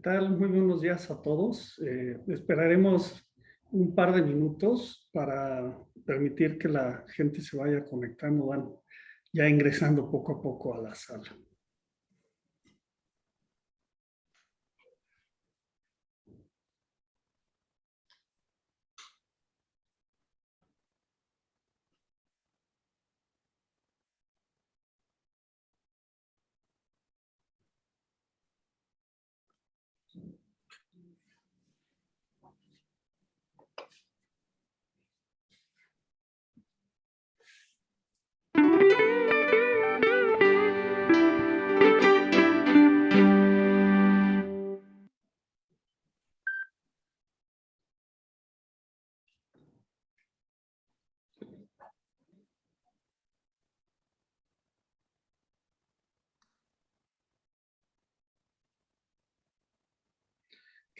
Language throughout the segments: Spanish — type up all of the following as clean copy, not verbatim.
tal? Muy buenos días a todos. Esperaremos un par de minutos para permitir que la gente se vaya conectando, van ya ingresando poco a poco a la sala.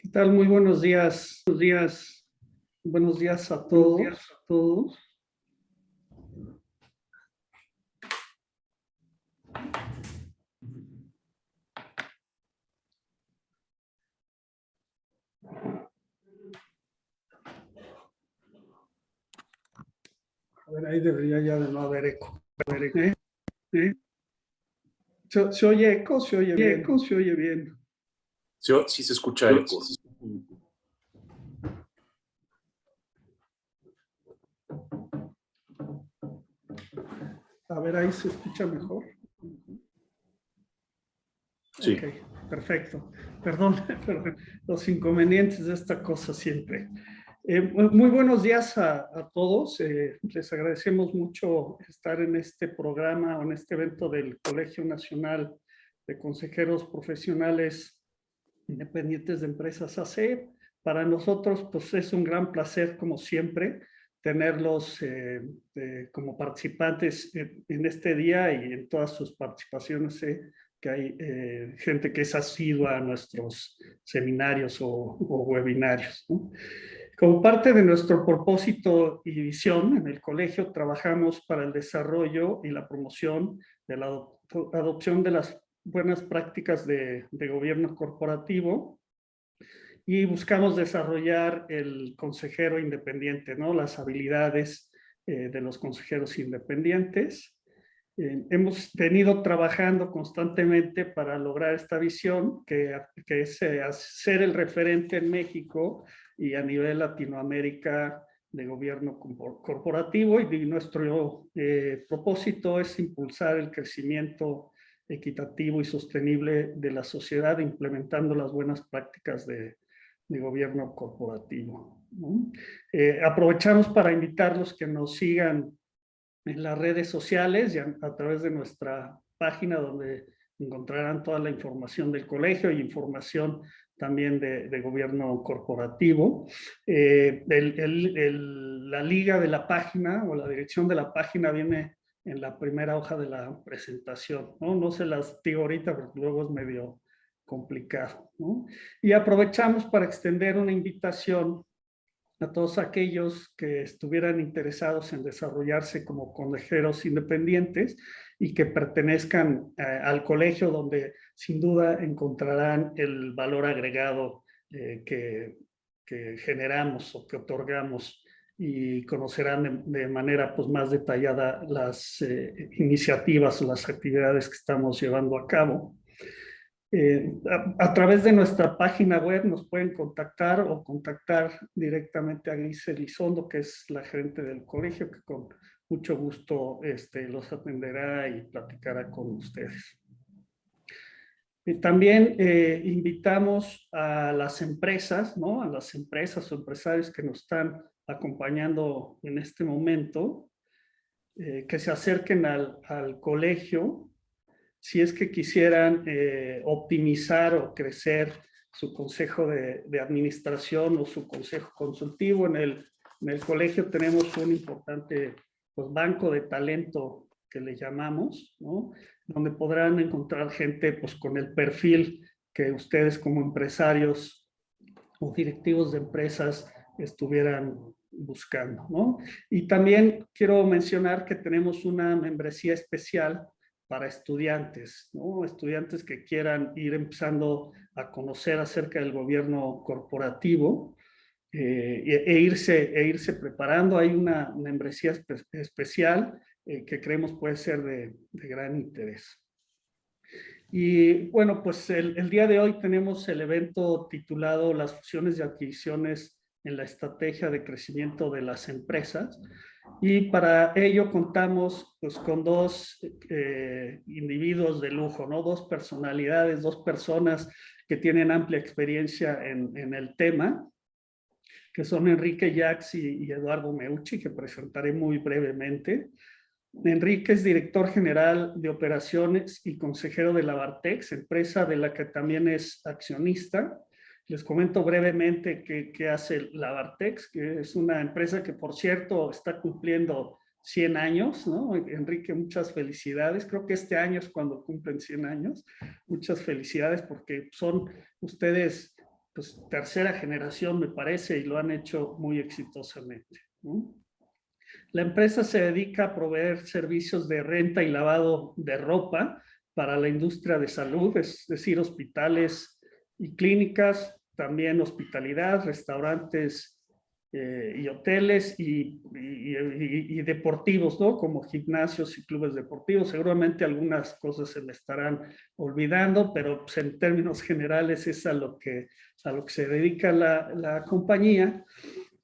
¿Qué tal? Muy buenos días. Buenos días a todos. A ver, ahí debería ya de no haber eco. ¿Se oye eco? ¿Se oye bien? ¿Se oye bien? Sí se escucha eco. A ver, ahí se escucha mejor. Sí. Ok, perfecto. Perdón, los inconvenientes de esta cosa siempre. Muy buenos días a todos. Les agradecemos mucho estar en este programa o en este evento del Colegio Nacional de Consejeros Profesionales Independientes de Empresas AC. Para nosotros, pues es un gran placer, como siempre, tenerlos como participantes en este día y en todas sus participaciones. Que hay gente que es asidua a nuestros seminarios o webinarios, ¿no? Como parte de nuestro propósito y visión en el colegio, trabajamos para el desarrollo y la promoción de la adopción de las buenas prácticas de gobierno corporativo y buscamos desarrollar el consejero independiente, ¿no? Las habilidades de los consejeros independientes. Hemos venido trabajando constantemente para lograr esta visión, que es ser el referente en México y a nivel Latinoamérica de gobierno corporativo, y nuestro propósito es impulsar el crecimiento equitativo y sostenible de la sociedad, implementando las buenas prácticas de gobierno corporativo, ¿no? Aprovechamos para invitarlos que nos sigan en las redes sociales y a través de nuestra página, donde encontrarán toda la información del colegio y información también de gobierno corporativo. La liga de la página o la dirección de la página viene en la primera hoja de la presentación, ¿no? No se las digo ahorita porque luego es medio complicado, ¿no? Y aprovechamos para extender una invitación a todos aquellos que estuvieran interesados en desarrollarse como consejeros independientes y que pertenezcan al colegio, donde sin duda encontrarán el valor agregado que generamos o que otorgamos, y conocerán de manera pues, más detallada las iniciativas o las actividades que estamos llevando a cabo. A través de nuestra página web nos pueden contactar o contactar directamente a Grise Elizondo, que es la gerente del colegio, que con mucho gusto los atenderá y platicará con ustedes. También invitamos a las empresas, ¿no? A las empresas o empresarios que nos están acompañando en este momento, que se acerquen al colegio si es que quisieran optimizar o crecer su consejo de administración o su consejo consultivo. En el colegio tenemos un importante pues, banco de talento que le llamamos, ¿no? Donde podrán encontrar gente pues, con el perfil que ustedes como empresarios o directivos de empresas estuvieran buscando, ¿no? Y también quiero mencionar que tenemos una membresía especial para estudiantes, ¿no? Estudiantes que quieran ir empezando a conocer acerca del gobierno corporativo e irse preparando. Hay una membresía especial que creemos puede ser de gran interés. Y bueno, pues el día de hoy tenemos el evento titulado Las fusiones y adquisiciones en la estrategia de crecimiento de las empresas. Y para ello contamos pues con dos individuos de lujo, ¿no? Dos personalidades, dos personas que tienen amplia experiencia en el tema, que son Enrique Jacks y Eduardo Meucci, que presentaré muy brevemente. Enrique es director general de operaciones y consejero de Labartex, empresa de la que también es accionista. Les comento brevemente qué hace Labartex, que es una empresa que, por cierto, está cumpliendo 100 años, ¿no? Enrique, muchas felicidades. Creo que este año es cuando cumplen 100 años. Muchas felicidades porque son ustedes, pues, tercera generación, me parece, y lo han hecho muy exitosamente, ¿no? La empresa se dedica a proveer servicios de renta y lavado de ropa para la industria de salud, es decir, hospitales y clínicas, también hospitalidad, restaurantes y hoteles y deportivos, ¿no? Como gimnasios y clubes deportivos. Seguramente algunas cosas se me estarán olvidando, pero pues, en términos generales es a lo que se dedica la compañía.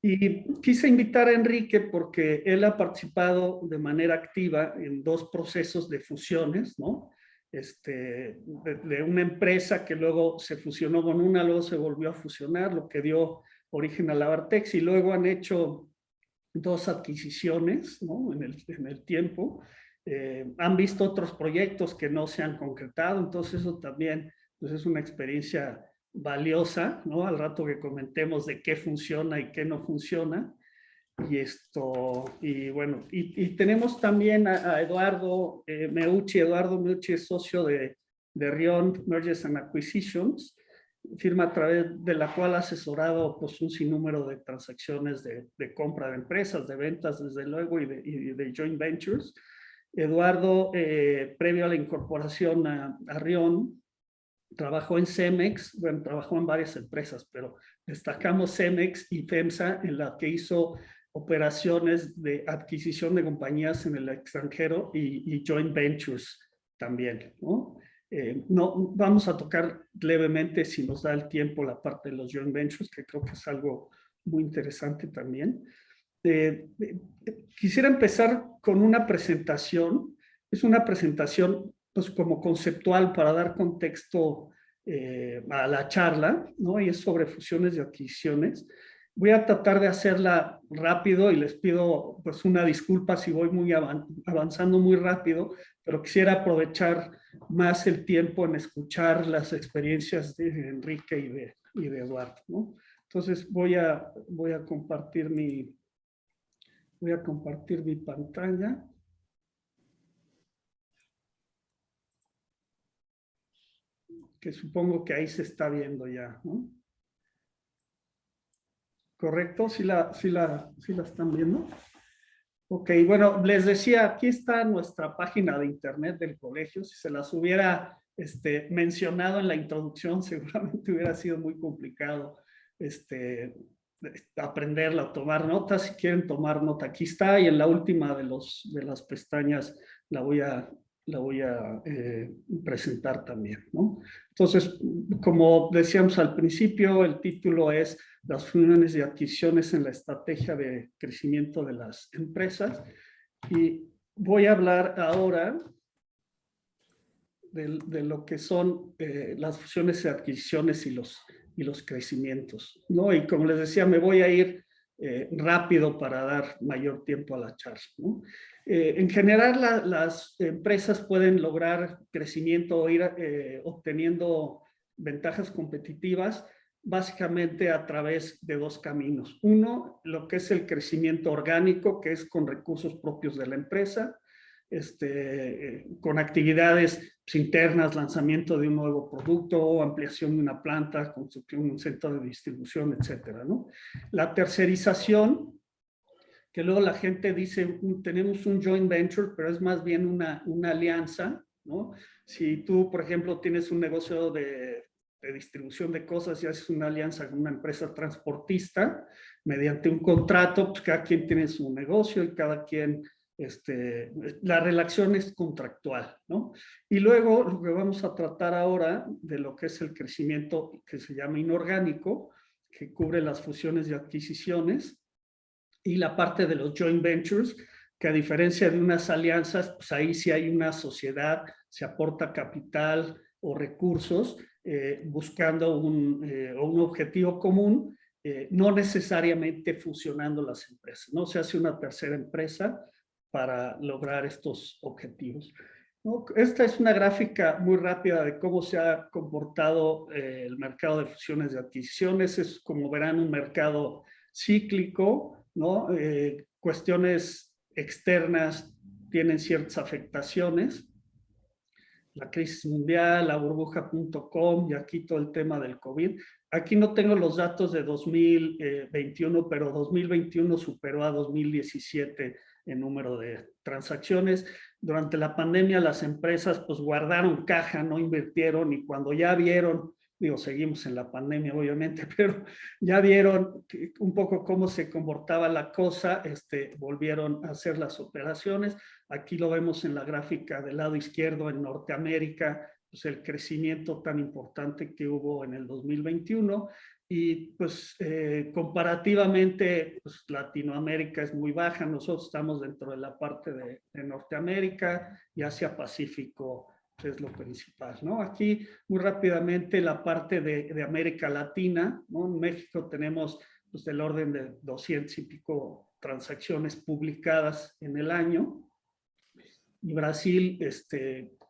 Y quise invitar a Enrique porque él ha participado de manera activa en dos procesos de fusiones, ¿no? De una empresa que luego se fusionó con una, luego se volvió a fusionar, lo que dio origen a Labartex, y luego han hecho dos adquisiciones, ¿no? en el tiempo. Han visto otros proyectos que no se han concretado, entonces eso también pues, es una experiencia valiosa, ¿no? Al rato que comentemos de qué funciona y qué no funciona. Y bueno, y tenemos también a Eduardo Meucci. Eduardo Meucci es socio de Rion Mergers and Acquisitions, firma a través de la cual ha asesorado pues, un sinnúmero de transacciones de compra de empresas, de ventas, desde luego, y de joint ventures. Eduardo, previo a la incorporación a Rion, trabajó en Cemex, bueno, trabajó en varias empresas, pero destacamos Cemex y FEMSA, en la que hizo operaciones de adquisición de compañías en el extranjero y joint ventures también, ¿no? No vamos a tocar levemente, si nos da el tiempo, la parte de los joint ventures, que creo que es algo muy interesante también. Quisiera empezar con una presentación. Es una presentación pues, como conceptual para dar contexto a la charla, ¿no? Y es sobre fusiones y adquisiciones. Voy a tratar de hacerla rápido y les pido pues una disculpa si voy muy avanzando muy rápido, pero quisiera aprovechar más el tiempo en escuchar las experiencias de Enrique y de Eduardo, ¿no? Entonces voy a compartir mi pantalla. Que supongo que ahí se está viendo ya, ¿no? ¿Correcto? ¿Sí la están viendo? Ok, bueno, les decía, aquí está nuestra página de internet del colegio. Si se las hubiera mencionado en la introducción, seguramente hubiera sido muy complicado aprenderla o tomar notas. Si quieren tomar nota, aquí está, y en la última de las pestañas la voy a presentar también, ¿no? Entonces, como decíamos al principio, el título es Las fusiones y adquisiciones en la estrategia de crecimiento de las empresas, y voy a hablar ahora de lo que son las fusiones y adquisiciones y los crecimientos, ¿no? Y como les decía, me voy a ir rápido para dar mayor tiempo a la charla, ¿no? En general, las empresas pueden lograr crecimiento o ir obteniendo ventajas competitivas básicamente a través de dos caminos. Uno, lo que es el crecimiento orgánico, que es con recursos propios de la empresa, con actividades internas, lanzamiento de un nuevo producto, ampliación de una planta, construcción de un centro de distribución, etcétera, ¿no? La tercerización, que luego la gente dice, tenemos un joint venture, pero es más bien una alianza, ¿no? Si tú, por ejemplo, tienes un negocio de distribución de cosas y haces una alianza con una empresa transportista, mediante un contrato, pues cada quien tiene su negocio y cada quien, la relación es contractual, ¿no? Y luego lo que vamos a tratar ahora de lo que es el crecimiento que se llama inorgánico, que cubre las fusiones y adquisiciones, y la parte de los joint ventures, que a diferencia de unas alianzas, pues ahí sí hay una sociedad, se aporta capital o recursos buscando un objetivo común, no necesariamente fusionando las empresas, ¿no? Se hace una tercera empresa para lograr estos objetivos. ¿No? Esta es una gráfica muy rápida de cómo se ha comportado el mercado de fusiones y adquisiciones. Es, como verán, un mercado cíclico, ¿no? Cuestiones externas tienen ciertas afectaciones. La crisis mundial, la burbuja.com y aquí todo el tema del COVID. Aquí no tengo los datos de 2021, pero 2021 superó a 2017 en número de transacciones. Durante la pandemia las empresas pues guardaron caja, no invirtieron y cuando ya vieron, digo, seguimos en la pandemia obviamente, pero ya vieron un poco cómo se comportaba la cosa, volvieron a hacer las operaciones. Aquí lo vemos en la gráfica del lado izquierdo en Norteamérica, pues el crecimiento tan importante que hubo en el 2021 y pues comparativamente pues, Latinoamérica es muy baja, nosotros estamos dentro de la parte de Norteamérica y Asia Pacífico pues, es lo principal, ¿no? Aquí muy rápidamente la parte de América Latina, ¿no? En México tenemos pues, del orden de 200 y pico transacciones publicadas en el año. Y Brasil,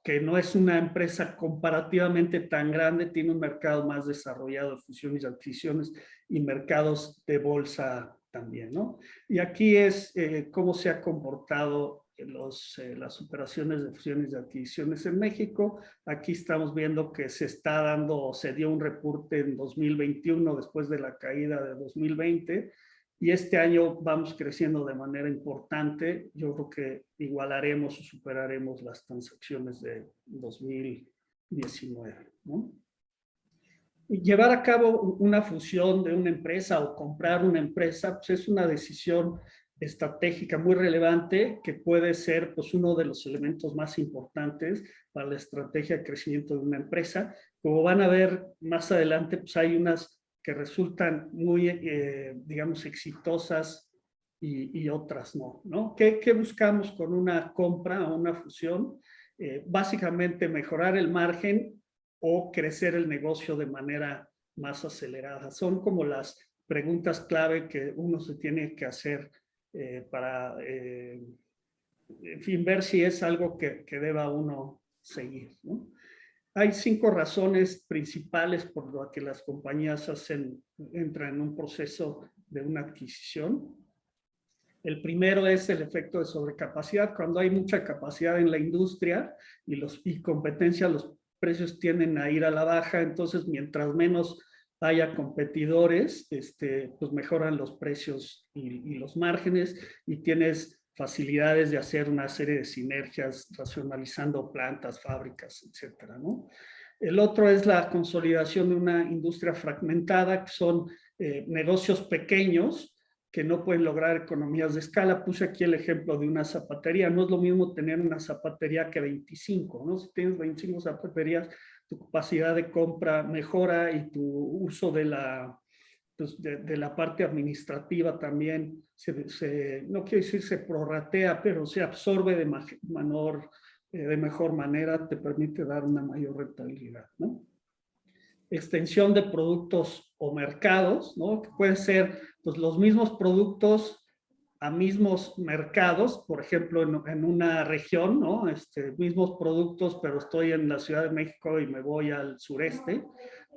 que no es una empresa comparativamente tan grande, tiene un mercado más desarrollado de fusiones y adquisiciones y mercados de bolsa también, ¿no? Y aquí es cómo se ha comportado las operaciones de fusiones y adquisiciones en México. Aquí estamos viendo que se está dando, se dio un repunte en 2021 después de la caída de 2020 y este año vamos creciendo de manera importante. Yo creo que igualaremos o superaremos las transacciones de 2019, ¿no? Y llevar a cabo una fusión de una empresa o comprar una empresa pues es una decisión estratégica muy relevante que puede ser pues, uno de los elementos más importantes para la estrategia de crecimiento de una empresa. Como van a ver más adelante, pues hay unas que resultan muy, digamos, exitosas y otras no, ¿no? ¿Qué buscamos con una compra o una fusión? Básicamente mejorar el margen o crecer el negocio de manera más acelerada. Son como las preguntas clave que uno se tiene que hacer para, en fin, ver si es algo que deba uno seguir, ¿no? Hay 5 razones principales por las que las compañías entran en un proceso de una adquisición. El primero es el efecto de sobrecapacidad. Cuando hay mucha capacidad en la industria y competencia, los precios tienden a ir a la baja. Entonces, mientras menos haya competidores, pues mejoran los precios y los márgenes y tienes facilidades de hacer una serie de sinergias racionalizando plantas, fábricas, etcétera, ¿no? El otro es la consolidación de una industria fragmentada, que son negocios pequeños que no pueden lograr economías de escala. Puse aquí el ejemplo de una zapatería. No es lo mismo tener una zapatería que 25, ¿no? Si tienes 25 zapaterías, tu capacidad de compra mejora y tu uso de la parte administrativa también, no quiero decir se prorratea, pero se absorbe de mejor manera, te permite dar una mayor rentabilidad, ¿no? Extensión de productos o mercados, ¿no? Que pueden ser pues, los mismos productos a mismos mercados, por ejemplo, en una región, ¿no? Mismos productos, pero estoy en la Ciudad de México y me voy al sureste,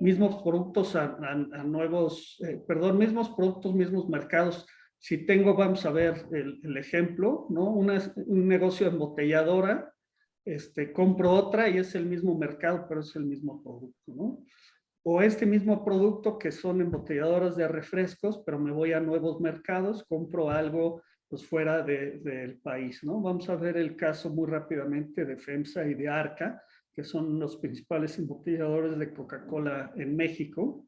mismos productos nuevos, mismos productos, mismos mercados. Si tengo, vamos a ver el ejemplo, ¿no? Un negocio de embotelladora, compro otra y es el mismo mercado, pero es el mismo producto, ¿no? O este mismo producto que son embotelladoras de refrescos, pero me voy a nuevos mercados, compro algo pues fuera del país, ¿no? Vamos a ver el caso muy rápidamente de FEMSA y de Arca, que son los principales embotelladores de Coca-Cola en México,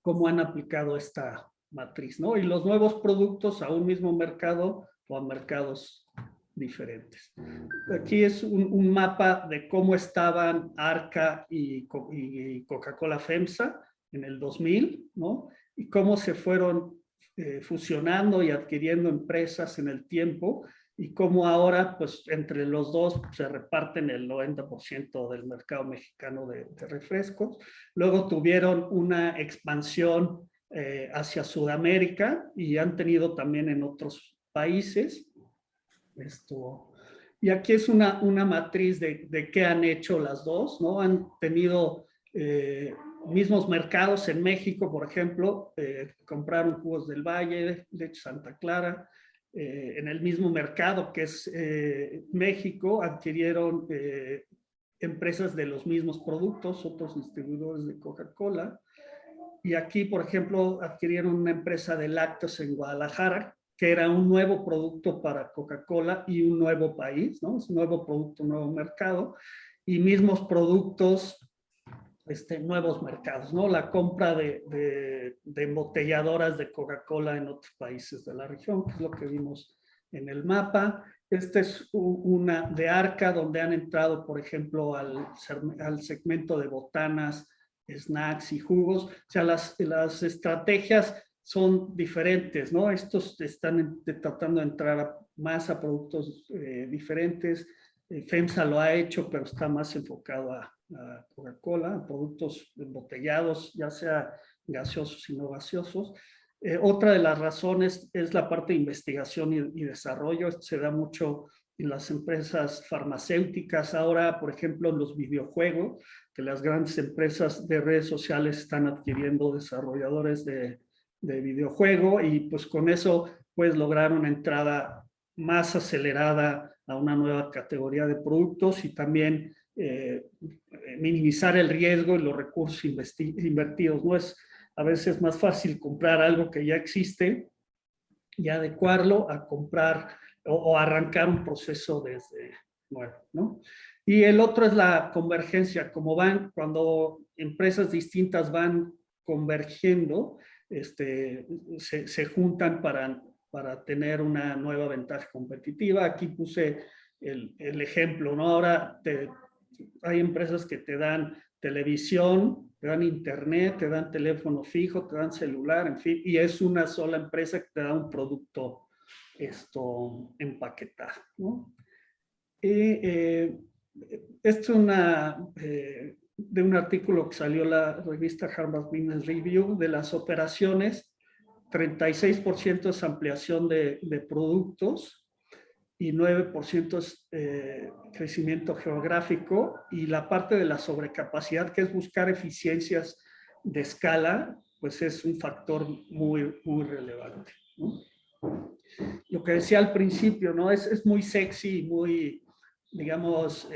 cómo han aplicado esta matriz, ¿no? Y los nuevos productos a un mismo mercado o a mercados diferentes. Aquí es un mapa de cómo estaban Arca y Coca-Cola FEMSA en el 2000, ¿no? Y cómo se fueron fusionando y adquiriendo empresas en el tiempo y cómo ahora, pues, entre los dos se reparten el 90% del mercado mexicano de refrescos. Luego tuvieron una expansión hacia Sudamérica y han tenido también en otros países. Y aquí es una matriz de qué han hecho las dos, ¿no? Han tenido mismos mercados en México, por ejemplo, compraron Jugos del Valle, Leche Santa Clara, en el mismo mercado que es México, adquirieron empresas de los mismos productos, otros distribuidores de Coca-Cola, y aquí, por ejemplo, adquirieron una empresa de lácteos en Guadalajara, que era un nuevo producto para Coca-Cola y un nuevo país, ¿no? Es un nuevo producto, un nuevo mercado, y mismos productos, nuevos mercados, ¿no? La compra de embotelladoras de Coca-Cola en otros países de la región, que es lo que vimos en el mapa. Esta es una de Arca, donde han entrado, por ejemplo, al segmento de botanas, snacks y jugos. O sea, las estrategias son diferentes, ¿no? Estos están tratando de entrar más a productos diferentes. FEMSA lo ha hecho, pero está más enfocado a Coca-Cola, a productos embotellados, ya sea gaseosos y no gaseosos. Otra de las razones es la parte de investigación y desarrollo. Esto se da mucho en las empresas farmacéuticas. Ahora, por ejemplo, en los videojuegos, que las grandes empresas de redes sociales están adquiriendo desarrolladores de videojuego y pues con eso puedes lograr una entrada más acelerada a una nueva categoría de productos y también minimizar el riesgo y los recursos invertidos. No es a veces más fácil comprar algo que ya existe y adecuarlo a comprar o arrancar un proceso desde nuevo, ¿no? Y el otro es la convergencia, como van, cuando empresas distintas van convergiendo, se juntan para tener una nueva ventaja competitiva. Aquí puse el ejemplo, ¿no? Ahora hay empresas que te dan televisión, te dan internet, te dan teléfono fijo, te dan celular, en fin, y es una sola empresa que te da un producto empaquetado, ¿no? Y esto es de un artículo que salió en la revista Harvard Business Review de las operaciones, 36% es ampliación de productos, y 9% es crecimiento geográfico, y la parte de la sobrecapacidad, que es buscar eficiencias de escala, pues es un factor muy, muy relevante, ¿no? Lo que decía al principio, ¿no? Es muy sexy, muy, digamos,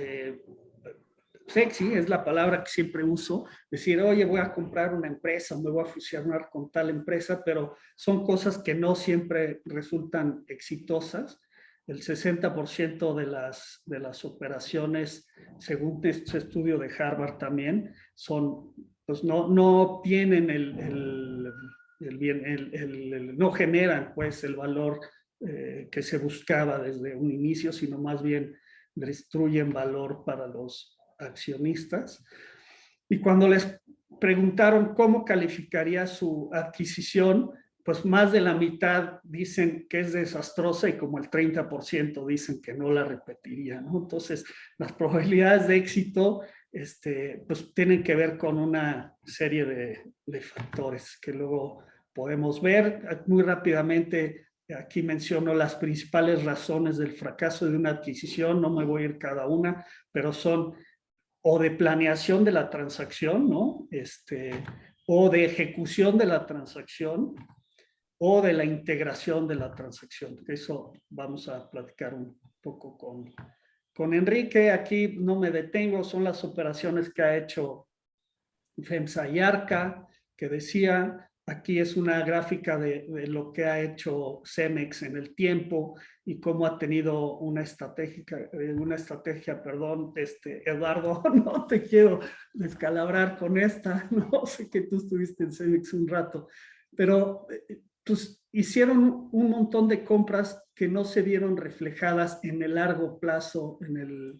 sexy, es la palabra que siempre uso, decir, oye, voy a comprar una empresa, me voy a fusionar con tal empresa, pero son cosas que no siempre resultan exitosas. El 60% de las operaciones, según este estudio de Harvard también, pues no tienen no generan pues el valor que se buscaba desde un inicio, sino más bien destruyen valor para los accionistas. Y cuando les preguntaron cómo calificaría su adquisición, pues más de la mitad dicen que es desastrosa y como el 30% dicen que no la repetirían, ¿no? Entonces, las probabilidades de éxito pues tienen que ver con una serie de factores que luego podemos ver. Muy rápidamente, aquí menciono las principales razones del fracaso de una adquisición, no me voy a ir cada una, pero son o de planeación de la transacción, ¿no? O de ejecución de la transacción, o de la integración de la transacción. Eso vamos a platicar un poco con Enrique. Aquí no me detengo, son las operaciones que ha hecho FEMSA y Arca, que decía, Aquí es una gráfica de lo que ha hecho Cemex en el tiempo y cómo ha tenido una estrategia, perdón, Eduardo, no te quiero descalabrar con esta, no sé que tú estuviste en Cemex un rato, pero pues hicieron un montón de compras que no se vieron reflejadas en el largo plazo en el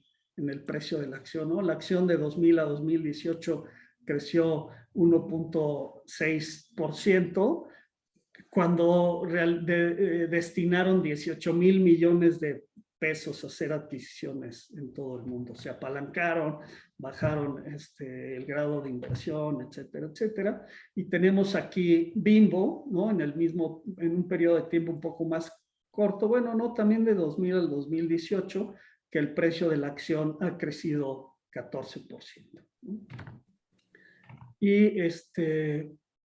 precio de la acción, ¿no? La acción de 2000 a 2018 creció 1.6%, cuando destinaron 18,000 millones de pesos a hacer adquisiciones en todo el mundo. Se apalancaron, bajaron el grado de inversión, etcétera, etcétera. Y tenemos aquí Bimbo, ¿no? En un periodo de tiempo un poco más corto, bueno, no, también de 2000 al 2018, que el precio de la acción ha crecido 14%. ¿No?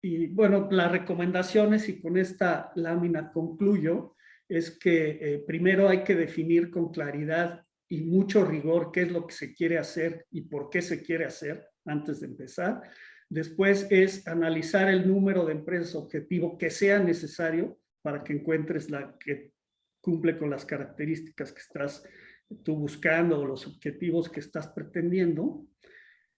Y bueno, las recomendaciones, y con esta lámina concluyo, es que primero hay que definir con claridad y mucho rigor qué es lo que se quiere hacer y por qué se quiere hacer antes de empezar. Después es analizar el número de empresas objetivo que sea necesario para que encuentres la que cumple con las características que estás tú buscando o los objetivos que estás pretendiendo.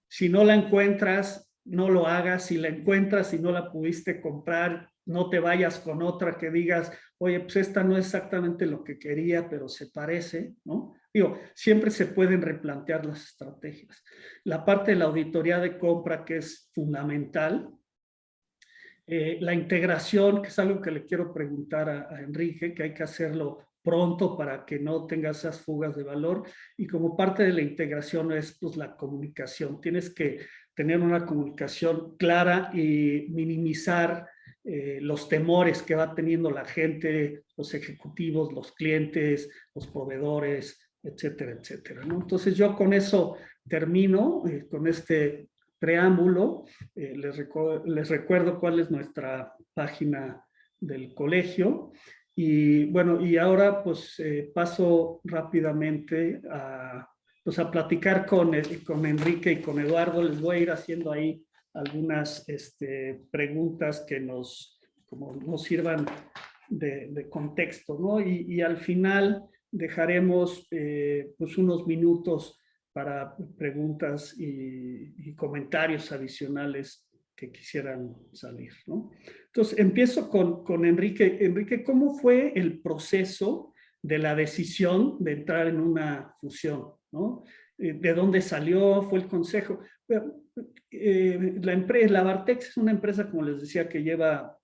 Si no la encuentras, no lo hagas. Si la encuentras y no la pudiste comprar, no te vayas con otra que digas, oye, pues esta no es exactamente lo que quería, pero se parece, ¿no? Digo, siempre se pueden replantear las estrategias. La parte de la auditoría de compra, que es fundamental. La integración, que es algo que le quiero preguntar a Enrique, que hay que hacerlo pronto para que no tenga esas fugas de valor. Y como parte de la integración es pues la comunicación. Tienes que tener una comunicación clara y minimizar los temores que va teniendo la gente, los ejecutivos, los clientes, los proveedores, etcétera, etcétera, ¿no? Entonces yo con eso termino, con este preámbulo. Les recuerdo cuál es nuestra página del colegio. Y bueno, y ahora pues paso rápidamente pues, a platicar con Enrique y con Eduardo. Les voy a ir haciendo ahí algunas preguntas que nos sirvan de contexto, ¿no? Y al final dejaremos pues unos minutos para preguntas y comentarios adicionales que quisieran salir, ¿no? Entonces, empiezo con Enrique. Enrique, ¿cómo fue el proceso de la decisión de entrar en una fusión, ¿no? ¿De dónde salió? ¿Fue el consejo? La Bartex es una empresa, como les decía, que lleva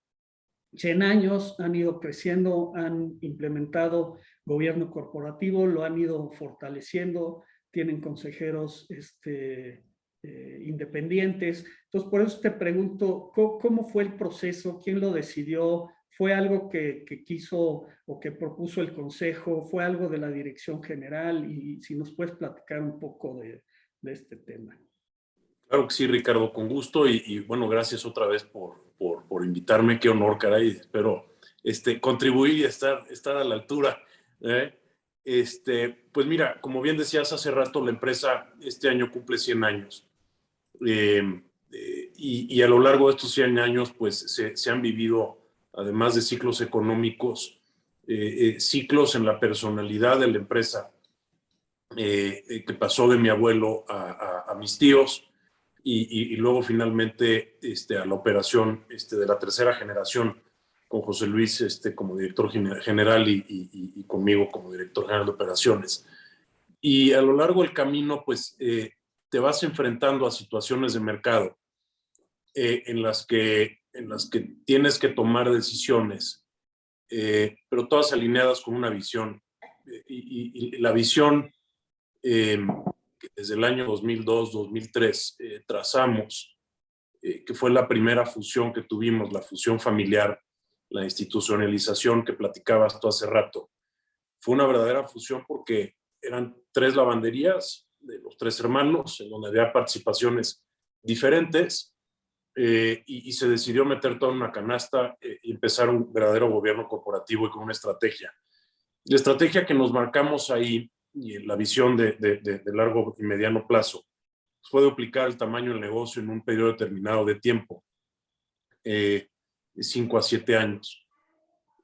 100 años, han ido creciendo, han implementado gobierno corporativo, lo han ido fortaleciendo, tienen consejeros independientes. Entonces, por eso te pregunto, ¿cómo fue el proceso? ¿Quién lo decidió? ¿Fue algo que quiso o que propuso el consejo? ¿Fue algo de la dirección general? Y si nos puedes platicar un poco de este tema. Claro que sí, Ricardo, con gusto. Y bueno, gracias otra vez por invitarme. Qué honor, caray. Espero contribuir y estar a la altura. Pues mira, como bien decías hace rato, la empresa este año cumple 100 años. Y a lo largo de estos 100 años, pues se han vivido, además de ciclos económicos, ciclos en la personalidad de la empresa, que pasó de mi abuelo a mis tíos y luego finalmente a la operación de la tercera generación con José Luis como director general y conmigo como director general de operaciones. Y a lo largo del camino, pues te vas enfrentando a situaciones de mercado en las que tienes que tomar decisiones, pero todas alineadas con una visión. Y la visión que desde el año 2002-2003 trazamos, que fue la primera fusión que tuvimos, la fusión familiar, la institucionalización que platicabas tú hace rato. Fue una verdadera fusión porque eran 3 lavanderías de los 3 hermanos, en donde había participaciones diferentes, y se decidió meter toda una canasta y empezar un verdadero gobierno corporativo y con una estrategia. La estrategia que nos marcamos ahí y la visión de largo y mediano plazo fue duplicar el tamaño del negocio en un periodo determinado de tiempo. 5 a 7 años.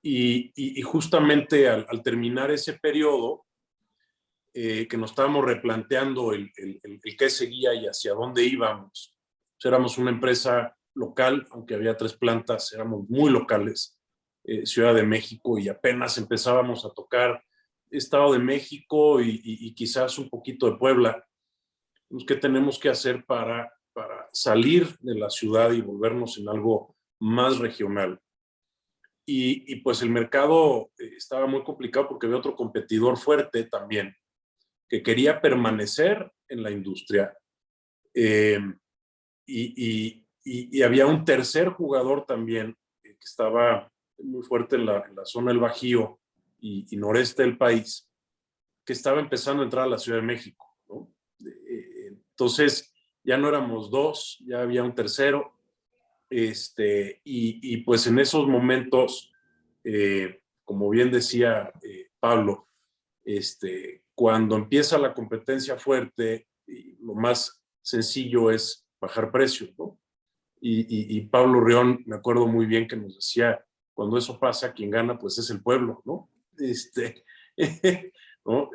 Y justamente al terminar ese periodo, que nos estábamos replanteando el qué seguía y hacia dónde íbamos. Pues éramos una empresa local, aunque había 3 plantas, éramos muy locales, Ciudad de México, y apenas empezábamos a tocar Estado de México y quizás un poquito de Puebla. ¿Qué tenemos que hacer para salir de la ciudad y volvernos en algo más regional? Y pues el mercado estaba muy complicado porque había otro competidor fuerte también que quería permanecer en la industria, y había un tercer jugador también que estaba muy fuerte en la zona del Bajío y noreste del país, que estaba empezando a entrar a la Ciudad de México, ¿no? Entonces ya no éramos 2, ya había un tercero, y pues en esos momentos, como bien decía Pablo, cuando empieza la competencia fuerte, lo más sencillo es bajar precios, ¿no? Y Pablo Rión, me acuerdo muy bien que nos decía, cuando eso pasa, quien gana pues es el pueblo, ¿no? ¿No?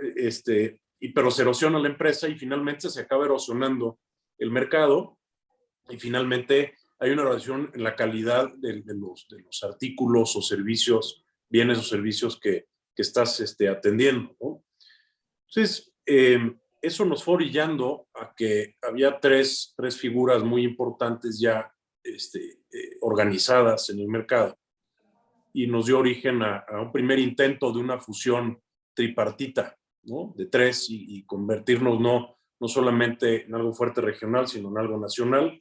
Pero se erosiona la empresa y finalmente se acaba erosionando el mercado y finalmente hay una erosión en la calidad de los artículos o servicios, bienes o servicios que estás atendiendo, ¿no? Entonces, eso nos fue orillando a que había tres figuras muy importantes ya organizadas en el mercado y nos dio origen a un primer intento de una fusión tripartita, ¿no? De 3 y convertirnos no solamente en algo fuerte regional, sino en algo nacional.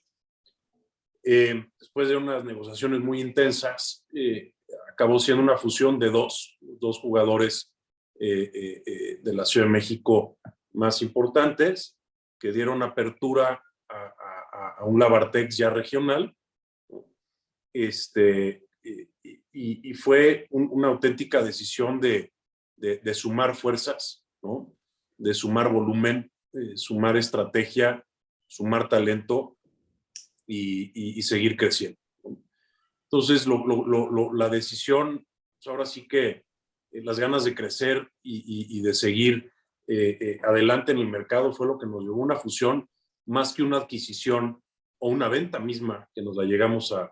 Después de unas negociaciones muy intensas, acabó siendo una fusión de dos jugadores de la Ciudad de México más importantes, que dieron apertura a un Labartex ya regional, y fue una auténtica decisión de sumar fuerzas, ¿no? De sumar volumen, sumar estrategia, sumar talento y seguir creciendo, ¿no? Entonces, la decisión, pues ahora sí que las ganas de crecer y de seguir adelante en el mercado fue lo que nos llevó a una fusión más que una adquisición o una venta misma que nos la llegamos a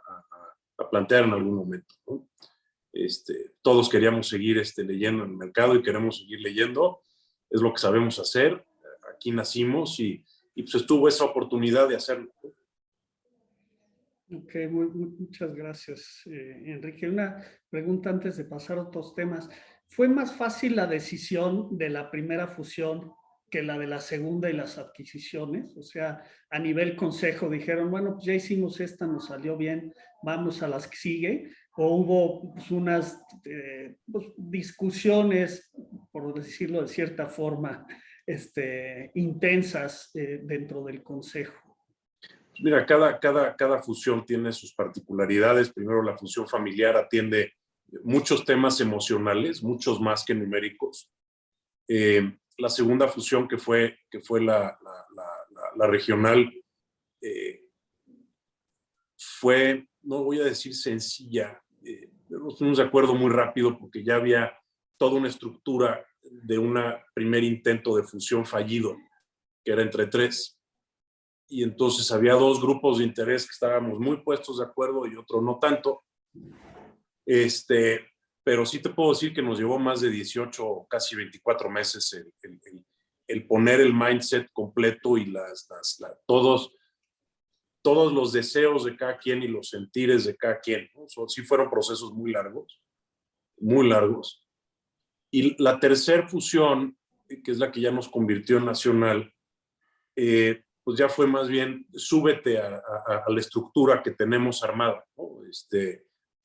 plantear en algún momento, ¿no? Todos queríamos seguir leyendo en el mercado y queremos seguir leyendo, es lo que sabemos hacer, aquí nacimos y pues estuvo esa oportunidad de hacerlo. Ok, muchas gracias, Enrique. Una pregunta antes de pasar a otros temas. ¿Fue más fácil la decisión de la primera fusión que la de la segunda y las adquisiciones? O sea, a nivel consejo dijeron, bueno, pues ya hicimos esta, nos salió bien, vamos a las que sigue. ¿O hubo pues, unas pues, discusiones, por decirlo de cierta forma, intensas dentro del consejo? Mira, cada fusión tiene sus particularidades. Primero, la fusión familiar atiende muchos temas emocionales, muchos más que numéricos. La segunda fusión que fue la regional, fue, no voy a decir sencilla, nos fuimos de acuerdo muy rápido porque ya había toda una estructura de un primer intento de fusión fallido, que era entre 3. Y entonces había 2 grupos de interés que estábamos muy puestos de acuerdo y otro no tanto. Pero sí te puedo decir que nos llevó más de 18, casi 24 meses el poner el mindset completo y todos los deseos de cada quien y los sentires de cada quien, ¿no? Sí fueron procesos muy largos, muy largos. Y la tercera fusión, que es la que ya nos convirtió en nacional, pues ya fue más bien súbete a la estructura que tenemos armada, ¿no?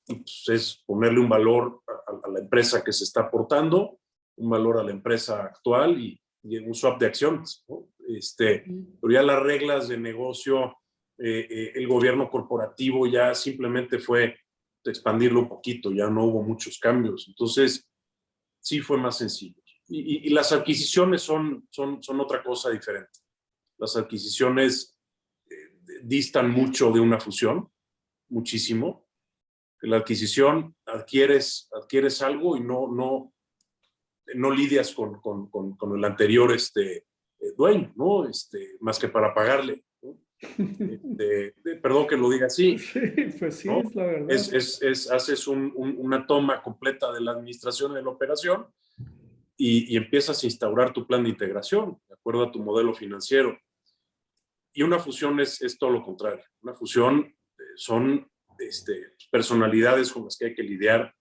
Y pues es ponerle un valor a la empresa que se está aportando, un valor a la empresa actual y un swap de acciones, ¿no? Pero ya las reglas de negocio, el gobierno corporativo ya simplemente fue expandirlo un poquito, ya no hubo muchos cambios. Entonces, sí fue más sencillo. Y las adquisiciones son otra cosa diferente. Las adquisiciones distan mucho de una fusión, muchísimo. la adquisición adquieres algo y no lidias con el anterior dueño, ¿no? Más que para pagarle, ¿no? Perdón que lo diga así, Sí, pues sí, ¿no? es la verdad. Haces una toma completa de la administración de la operación y empiezas a instaurar tu plan de integración, de acuerdo a tu modelo financiero. Y una fusión es todo lo contrario. Una fusión son personalidades con las que hay que lidiar,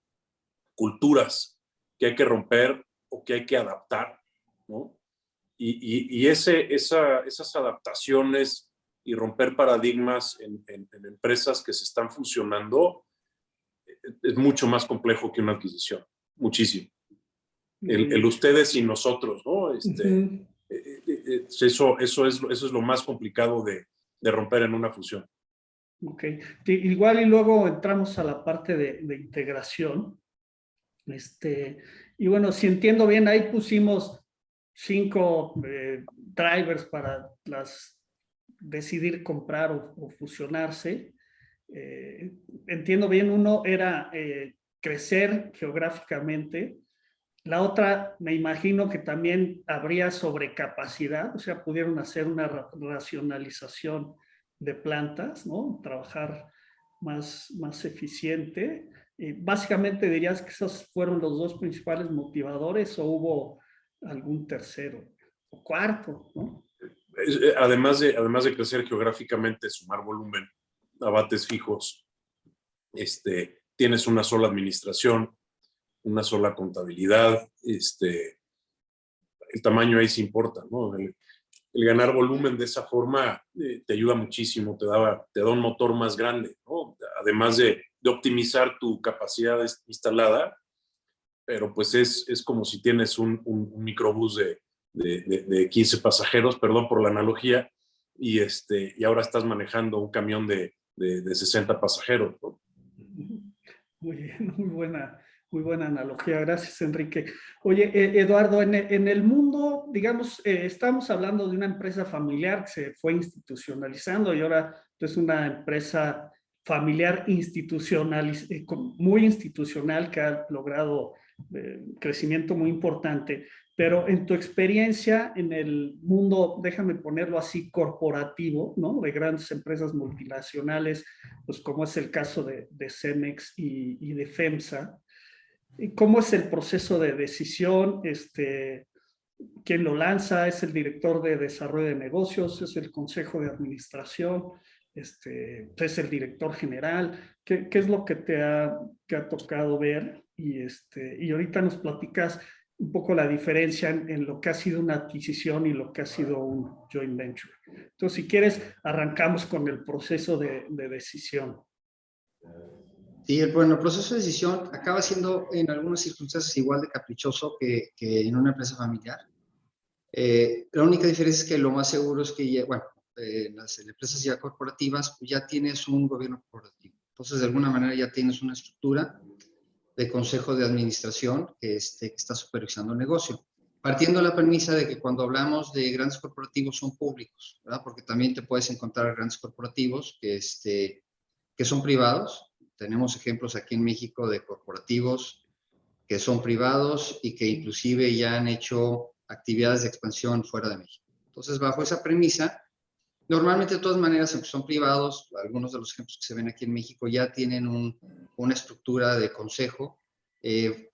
culturas que hay que romper o que hay que adaptar, ¿no? Y esas adaptaciones y romper paradigmas en empresas que se están fusionando es mucho más complejo que una adquisición, muchísimo. El ustedes y nosotros, ¿no? Eso es lo más complicado de romper en una fusión. Ok, igual y luego entramos a la parte de integración. Y bueno, si entiendo bien, ahí pusimos 5 drivers para decidir comprar o fusionarse. Entiendo bien, uno era crecer geográficamente. La otra, me imagino que también habría sobrecapacidad, o sea, pudieron hacer una racionalización de plantas, ¿no? Trabajar más eficiente. Básicamente dirías que esos fueron los 2 principales motivadores o hubo algún tercero o cuarto, ¿no? Además de crecer geográficamente, sumar volumen, abates fijos, tienes una sola administración, una sola contabilidad, el tamaño ahí sí importa, ¿no? El ganar volumen de esa forma te ayuda muchísimo, te da un motor más grande, ¿no? Además de optimizar tu capacidad instalada, pero pues es como si tienes un microbús de 15 pasajeros, perdón por la analogía, y ahora estás manejando un camión de 60 pasajeros, ¿no? Muy bien, muy buena analogía. Gracias, Enrique. Oye, Eduardo, en el mundo, digamos, estamos hablando de una empresa familiar que se fue institucionalizando y ahora es una empresa familiar muy institucional que ha logrado crecimiento muy importante. Pero en tu experiencia en el mundo, déjame ponerlo así, corporativo, ¿no? De grandes empresas multinacionales, pues como es el caso de Cemex y de FEMSA. ¿Cómo es el proceso de decisión? ¿Quién lo lanza? ¿Es el director de desarrollo de negocios? ¿Es el consejo de administración? ¿Es el director general? ¿Qué es lo que te ha tocado ver? Y ahorita nos platicas un poco la diferencia en lo que ha sido una adquisición y lo que ha sido un joint venture. Entonces, si quieres, arrancamos con el proceso de decisión. Sí, bueno, el proceso de decisión acaba siendo en algunas circunstancias igual de caprichoso que en una empresa familiar. La única diferencia es que lo más seguro es que, bueno, las empresas ya corporativas, pues ya tienes un gobierno corporativo. Entonces, de alguna manera ya tienes una estructura de consejo de administración que está supervisando el negocio. Partiendo de la premisa de que cuando hablamos de grandes corporativos son públicos, ¿verdad? Porque también te puedes encontrar grandes corporativos que son privados. Tenemos ejemplos aquí en México de corporativos que son privados y que inclusive ya han hecho actividades de expansión fuera de México. Entonces, bajo esa premisa, normalmente de todas maneras, aunque son privados, algunos de los ejemplos que se ven aquí en México ya tienen una estructura de consejo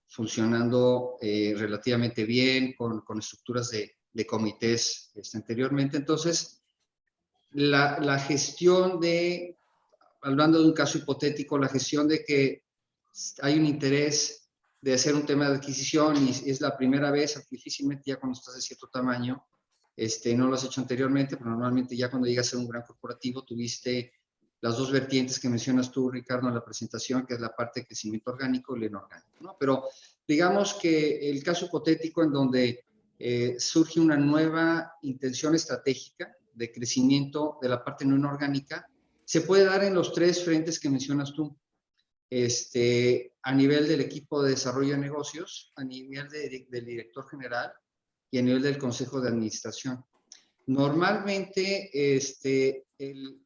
funcionando relativamente bien, con estructuras de comités anteriormente. Entonces, la gestión hablando de un caso hipotético, la gestión de que hay un interés de hacer un tema de adquisición y es la primera vez, difícilmente ya cuando estás de cierto tamaño, no lo has hecho anteriormente, pero normalmente ya cuando llegas a ser un gran corporativo tuviste las 2 vertientes que mencionas tú, Ricardo, en la presentación, que es la parte de crecimiento orgánico y el inorgánico, ¿no? Pero digamos que el caso hipotético en donde surge una nueva intención estratégica de crecimiento de la parte no inorgánica, se puede dar en los 3 frentes que mencionas tú. A nivel del equipo de desarrollo de negocios, a nivel del director general y a nivel del consejo de administración. Normalmente,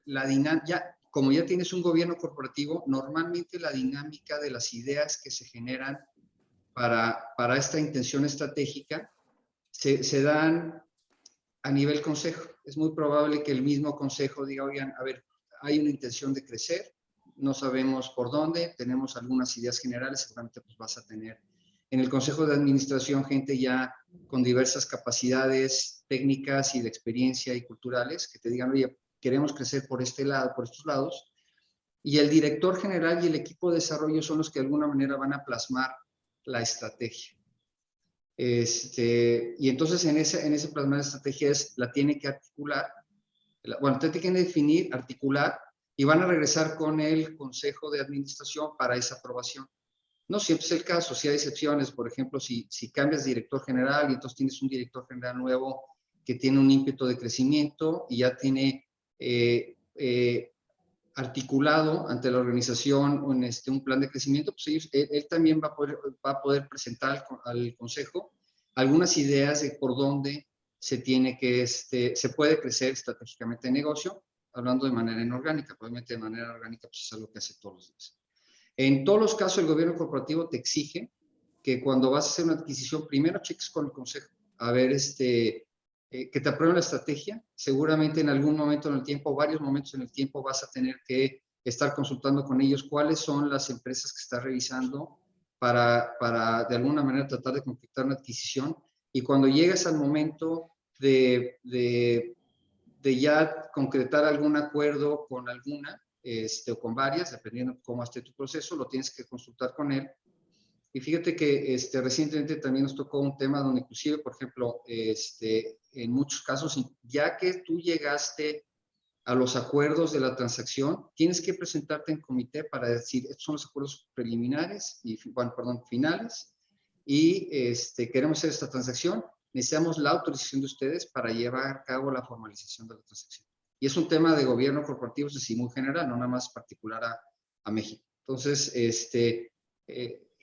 la dinámica, como ya tienes un gobierno corporativo, normalmente la dinámica de las ideas que se generan para esta intención estratégica se dan a nivel consejo. Es muy probable que el mismo consejo diga, oigan, a ver, hay una intención de crecer, no sabemos por dónde, tenemos algunas ideas generales, seguramente pues vas a tener en el consejo de administración gente ya con diversas capacidades técnicas y de experiencia y culturales que te digan, oye, queremos crecer por este lado, por estos lados, y el director general y el equipo de desarrollo son los que de alguna manera van a plasmar la estrategia. Y entonces en ese plasmar de estrategias la tiene que articular, bueno, tiene que definir, articular, y van a regresar con el consejo de administración para esa aprobación. No siempre es el caso, si hay excepciones, por ejemplo, si cambias de director general y entonces tienes un director general nuevo que tiene un ímpetu de crecimiento y ya tiene articulado ante la organización un plan de crecimiento, pues él también va a poder presentar al consejo algunas ideas de por dónde se puede crecer estratégicamente el negocio, hablando de manera inorgánica. Probablemente de manera orgánica pues es algo que hace todos los días. En todos los casos, el gobierno corporativo te exige que cuando vas a hacer una adquisición, primero cheques con el consejo, a ver, que te aprueben la estrategia. Seguramente en algún momento en el tiempo, varios momentos en el tiempo, vas a tener que estar consultando con ellos cuáles son las empresas que estás revisando para de alguna manera tratar de concretar una adquisición. Y cuando llegues al momento de ya concretar algún acuerdo con alguna, o con varias, dependiendo cómo esté tu proceso, lo tienes que consultar con él. Y fíjate que recientemente también nos tocó un tema donde inclusive, por ejemplo, en muchos casos, ya que tú llegaste a los acuerdos de la transacción, tienes que presentarte en comité para decir, estos son los acuerdos preliminares, y, bueno, perdón, finales, y queremos hacer esta transacción, necesitamos la autorización de ustedes para llevar a cabo la formalización de la transacción. Y es un tema de gobierno corporativo, es decir, muy general, no nada más particular a México. Entonces,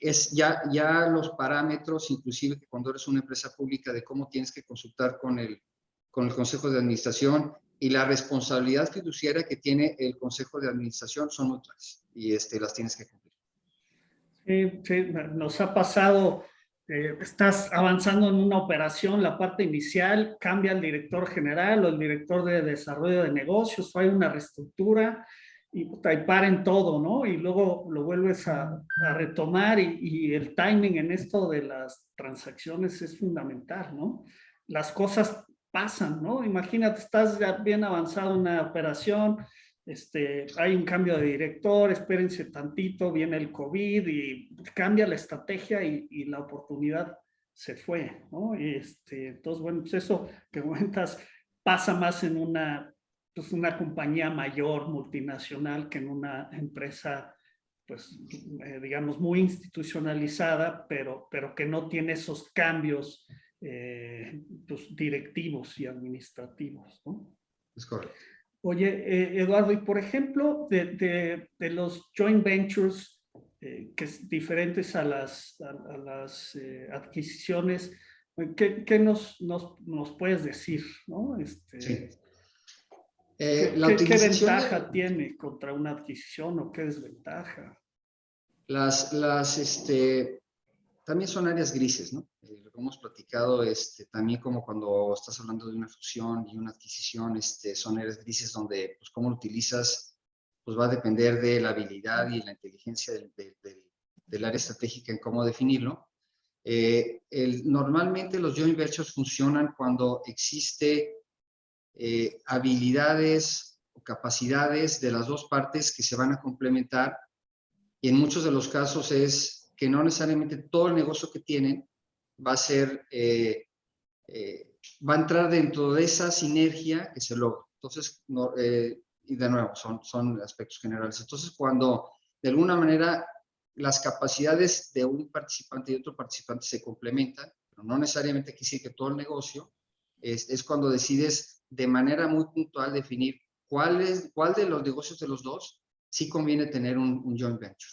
es ya los parámetros, inclusive que cuando eres una empresa pública, de cómo tienes que consultar con el Consejo de Administración y la responsabilidad fiduciaria que tiene el Consejo de Administración son muy claras y las tienes que cumplir. Sí, nos ha pasado, estás avanzando en una operación, la parte inicial, cambia el director general o el director de desarrollo de negocios, hay una reestructura y paren todo, ¿no? Y luego lo vuelves a retomar y el timing en esto de las transacciones es fundamental, ¿no? Las cosas pasan, ¿no? Imagínate, estás ya bien avanzado en una operación, hay un cambio de director, espérense tantito, viene el COVID y cambia la estrategia y la oportunidad se fue, ¿no? Entonces, bueno, pues eso que comentas pasa más en una compañía mayor, multinacional, que en una empresa, pues, digamos, muy institucionalizada, pero que no tiene esos cambios pues, directivos y administrativos, ¿no? Es correcto. Oye, Eduardo, y por ejemplo, de los joint ventures, que es diferentes a las adquisiciones, ¿qué nos puedes decir, ¿no? Sí. ¿Qué ventaja tiene contra una adquisición o qué desventaja? También son áreas grises, ¿no? Lo que hemos platicado, también como cuando estás hablando de una fusión y una adquisición, son áreas grises donde, pues, cómo lo utilizas, pues va a depender de la habilidad y la inteligencia del área estratégica en cómo definirlo. Normalmente los joint ventures funcionan cuando existe habilidades o capacidades de las dos partes que se van a complementar, y en muchos de los casos es que no necesariamente todo el negocio que tienen va a ser, va a entrar dentro de esa sinergia que se logra. Entonces, y de nuevo, son aspectos generales. Entonces, cuando de alguna manera las capacidades de un participante y otro participante se complementan, pero no necesariamente quiere decir que todo el negocio, es cuando decides de manera muy puntual definir cuál de los negocios de los dos sí conviene tener un joint venture.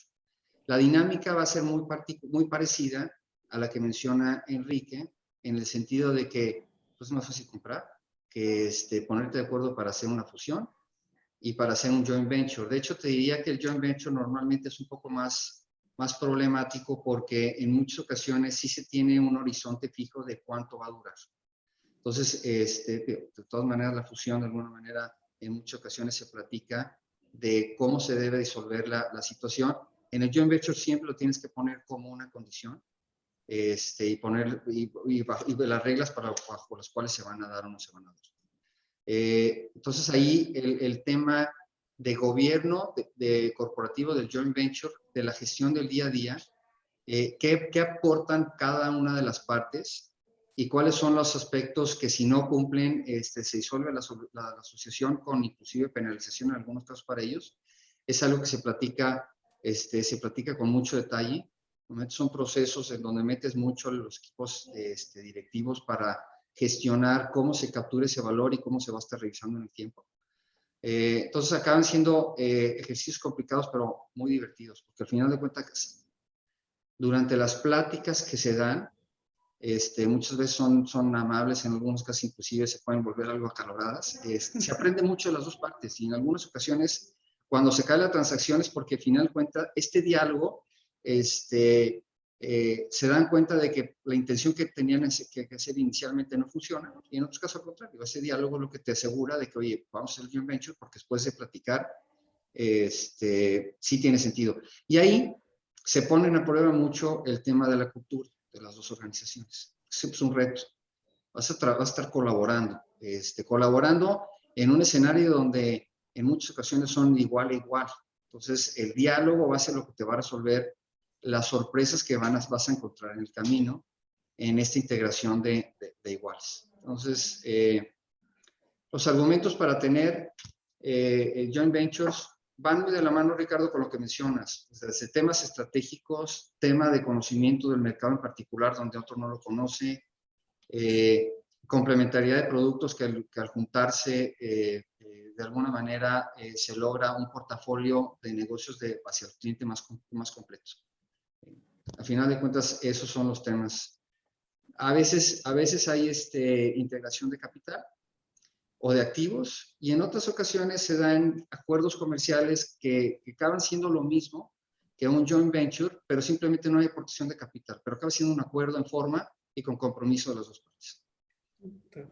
La dinámica va a ser muy parecida a la que menciona Enrique, en el sentido de que pues, es más fácil comprar que ponerte de acuerdo para hacer una fusión. y para hacer un joint venture. De hecho, te diría que el joint venture normalmente es un poco más problemático porque en muchas ocasiones sí se tiene un horizonte fijo de cuánto va a durar. Entonces, de todas maneras, la fusión de alguna manera en muchas ocasiones se platica de cómo se debe disolver la situación. En el joint venture siempre lo tienes que poner como una condición y poner y las reglas bajo las cuales se van a dar o no se van a dar. Entonces ahí el tema de gobierno, de corporativo, del joint venture, de la gestión del día a día, qué aportan cada una de las partes y cuáles son los aspectos que si no cumplen, se disuelve la asociación con inclusive penalización en algunos casos para ellos. Es algo que se platica con mucho detalle. Son procesos en donde metes mucho los equipos directivos para gestionar cómo se captura ese valor y cómo se va a estar revisando en el tiempo. Entonces acaban siendo ejercicios complicados, pero muy divertidos, porque al final de cuentas, durante las pláticas que se dan, muchas veces son amables, en algunos casos inclusive se pueden volver algo acaloradas. Se aprende mucho de las dos partes y en algunas ocasiones, cuando se cae la transacción es porque al final de cuentas, este diálogo, se dan cuenta de que la intención que tenían que hacer inicialmente no funciona, y en otros casos al contrario, ese diálogo es lo que te asegura de que, oye, vamos a hacer el joint venture porque después de platicar, sí tiene sentido. Y ahí se ponen a prueba mucho el tema de la cultura de las dos organizaciones. Es un reto. Vas a estar colaborando, colaborando en un escenario donde en muchas ocasiones son igual a igual. Entonces, el diálogo va a ser lo que te va a resolver las sorpresas que vas a encontrar en el camino en esta integración de iguales. Entonces, los argumentos para tener joint ventures van muy de la mano, Ricardo, con lo que mencionas, desde temas estratégicos, tema de conocimiento del mercado en particular, donde otro no lo conoce, complementariedad de productos que al juntarse, de alguna manera, se logra un portafolio de negocios hacia el cliente más completo. Al final de cuentas, esos son los temas. A veces hay integración de capital o de activos, y en otras ocasiones se dan acuerdos comerciales que acaban siendo lo mismo que un joint venture, pero simplemente no hay aportación de capital, pero acaba siendo un acuerdo en forma y con compromiso de las dos partes.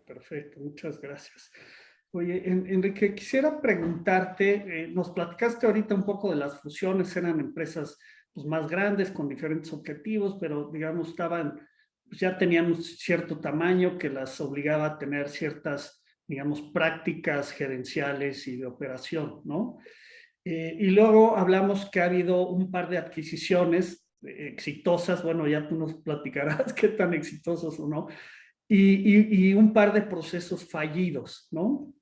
Perfecto, muchas gracias. Oye, Enrique, quisiera preguntarte, nos platicaste ahorita un poco de las fusiones, eran empresas pues, más grandes con diferentes objetivos, pero digamos pues, ya tenían un cierto tamaño que las obligaba a tener ciertas, digamos, prácticas gerenciales y de operación, ¿no? Y luego hablamos que ha habido un par de adquisiciones exitosas, bueno, ya tú nos platicarás qué tan exitosos o no, y un par de procesos fallidos, ¿no?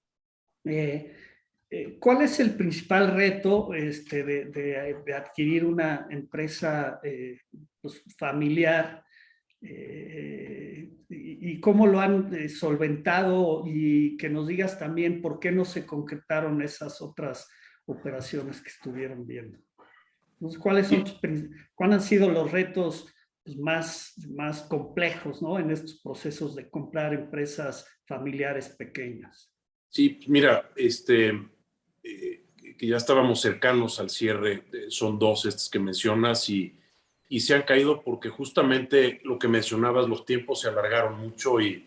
¿Cuál es el principal reto de adquirir una empresa pues, familiar y cómo lo han solventado? Y que nos digas también por qué no se concretaron esas otras operaciones que estuvieron viendo. Entonces, ¿cuáles han sido los retos pues, más complejos, ¿no? En estos procesos de comprar empresas familiares pequeñas? Sí, mira, que ya estábamos cercanos al cierre, son dos estas que mencionas y se han caído porque justamente lo que mencionabas, los tiempos se alargaron mucho y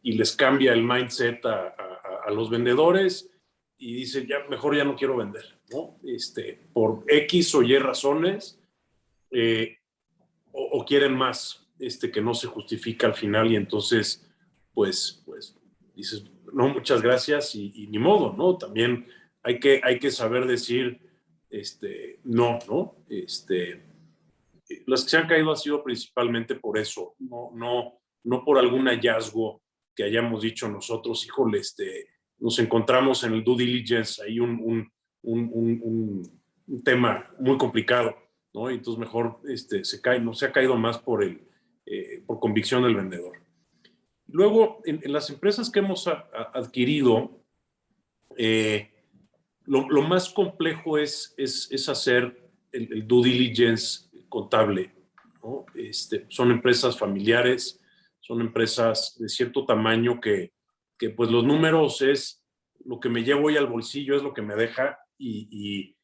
les cambia el mindset a los vendedores y dicen, ya, mejor ya no quiero vender, ¿no? Por X o Y razones, o quieren más, que no se justifica al final y entonces, pues dices, no, muchas gracias y ni modo, ¿no? También hay que saber decir, no, ¿no? Las que se han caído han sido principalmente por eso, no por algún hallazgo que hayamos dicho nosotros, híjole, nos encontramos en el due diligence, ahí un tema muy complicado, ¿no? Y entonces mejor se ha caído más por convicción del vendedor. Luego, en las empresas que hemos adquirido, lo más complejo es hacer el due diligence contable, ¿no? Son empresas familiares, son empresas de cierto tamaño que pues los números es lo que me llevo hoy al bolsillo es lo que me deja y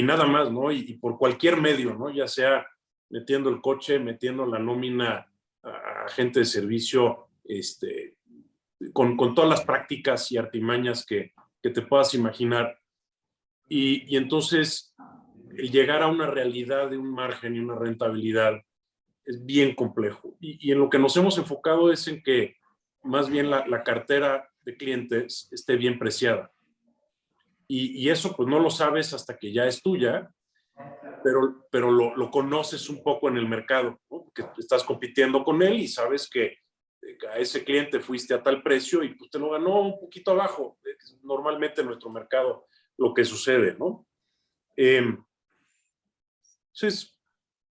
nada más, ¿no? Y por cualquier medio, ¿no? Ya sea metiendo el coche, metiendo la nómina a gente de servicio, con todas las prácticas y artimañas que te puedas imaginar. Y entonces, el llegar a una realidad de un margen y una rentabilidad es bien complejo. Y en lo que nos hemos enfocado es en que más bien la cartera de clientes esté bien preciada. Y eso pues no lo sabes hasta que ya es tuya, pero lo conoces un poco en el mercado, ¿no? Porque estás compitiendo con él y sabes que a ese cliente fuiste a tal precio y pues te lo ganó un poquito abajo. Es normalmente en nuestro mercado lo que sucede, ¿no? Entonces,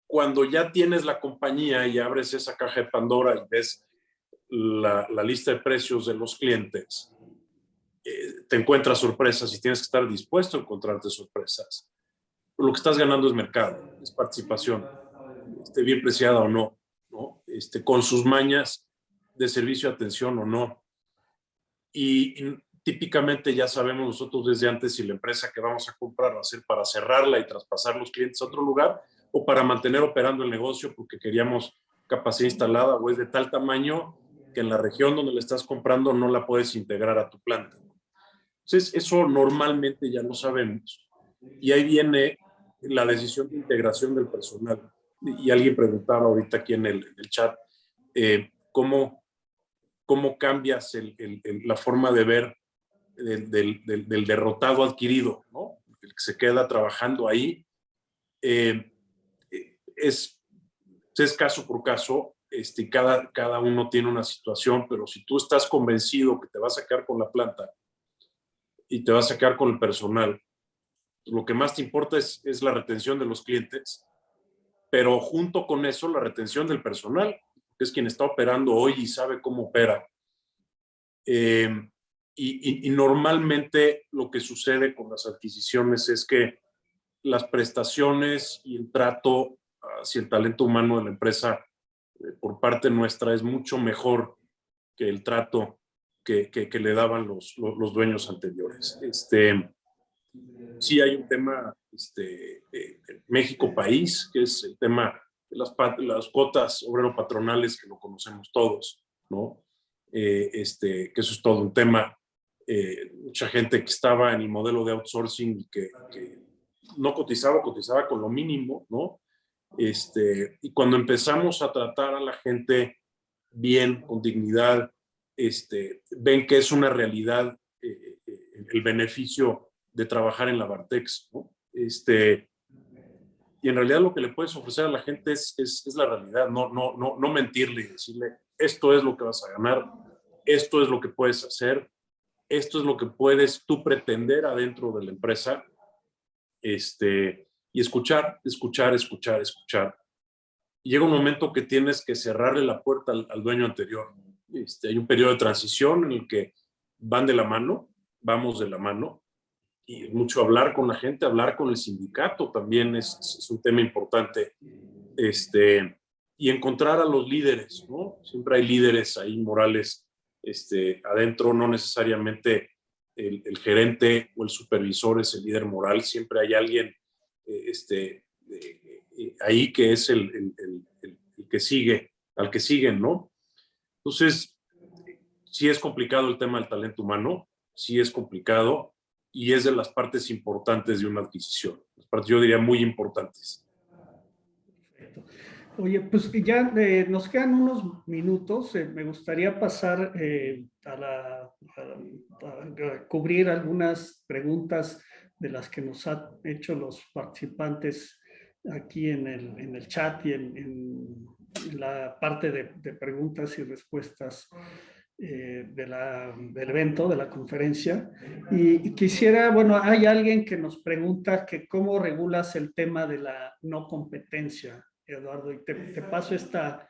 cuando ya tienes la compañía y abres esa caja de Pandora y ves la lista de precios de los clientes, te encuentras sorpresas y tienes que estar dispuesto a encontrarte sorpresas. Lo que estás ganando es mercado, es participación, esté bien preciada o no, ¿no? Con sus mañas de servicio, atención o no. Y típicamente ya sabemos nosotros desde antes si la empresa que vamos a comprar va a ser para cerrarla y traspasar los clientes a otro lugar o para mantener operando el negocio porque queríamos capacidad instalada o es de tal tamaño que en la región donde le estás comprando no la puedes integrar a tu planta. Entonces, eso normalmente ya lo sabemos. Y ahí viene la decisión de integración del personal. Y alguien preguntaba ahorita aquí en el chat, ¿cómo cambias la forma de ver del derrotado adquirido, ¿no? El que se queda trabajando ahí. Es caso por caso, cada uno tiene una situación, pero si tú estás convencido que te vas a quedar con la planta y te vas a quedar con el personal, lo que más te importa es la retención de los clientes, pero junto con eso la retención del personal, que es quien está operando hoy y sabe cómo opera. Y normalmente lo que sucede con las adquisiciones es que las prestaciones y el trato hacia el talento humano de la empresa por parte nuestra es mucho mejor que el trato que le daban los dueños anteriores. Sí hay un tema, México país, que es el tema de las cuotas obrero-patronales, que lo conocemos todos, ¿no? Que eso es todo un tema. Mucha gente que estaba en el modelo de outsourcing y que no cotizaba con lo mínimo, ¿no? Y cuando empezamos a tratar a la gente bien, con dignidad, ven que es una realidad el beneficio de trabajar en la Bartex, ¿no? Y en realidad lo que le puedes ofrecer a la gente es la realidad, no mentirle y decirle, esto es lo que vas a ganar, esto es lo que puedes hacer, esto es lo que puedes tú pretender adentro de la empresa, y escuchar. Y llega un momento que tienes que cerrarle la puerta al dueño anterior. Hay un periodo de transición en el que vamos de la mano, y mucho hablar con la gente, hablar con el sindicato también es un tema importante, y encontrar a los líderes, ¿no? Siempre hay líderes ahí morales adentro, no necesariamente el gerente o el supervisor es el líder moral, siempre hay alguien ahí que es el que sigue, al que siguen, ¿no? Entonces, sí es complicado el tema del talento humano, sí es complicado y es de las partes importantes de una adquisición, las partes yo diría muy importantes. Perfecto. Oye, pues ya nos quedan unos minutos. Me gustaría pasar a cubrir algunas preguntas de las que nos han hecho los participantes aquí en el chat y en la parte de preguntas y respuestas del evento, de la conferencia. Y quisiera, bueno, hay alguien que nos pregunta que cómo regulas el tema de la no competencia, Eduardo, y te paso esta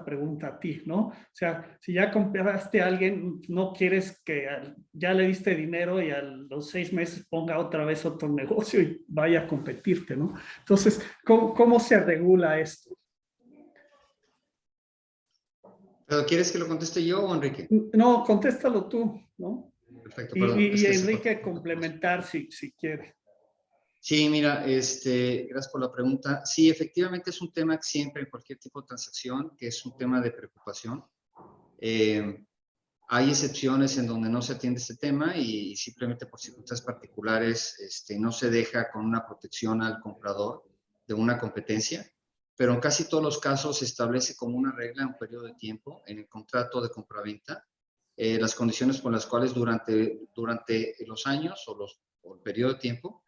pregunta a ti, ¿no? O sea, si ya compraste a alguien, no quieres que ya le diste dinero y a los 6 meses ponga otra vez otro negocio y vaya a competirte, ¿no? Entonces, ¿cómo se regula esto? ¿Pero quieres que lo conteste yo o Enrique? No, contéstalo tú, ¿no? Perfecto, perdón. Y Enrique, complementar si quiere. Sí, mira, gracias por la pregunta. Sí, efectivamente es un tema que siempre en cualquier tipo de transacción, que es un tema de preocupación. Hay excepciones en donde no se atiende este tema y simplemente por circunstancias particulares no se deja con una protección al comprador de una competencia, pero en casi todos los casos se establece como una regla un periodo de tiempo en el contrato de compraventa, las condiciones por las cuales durante los años o el periodo de tiempo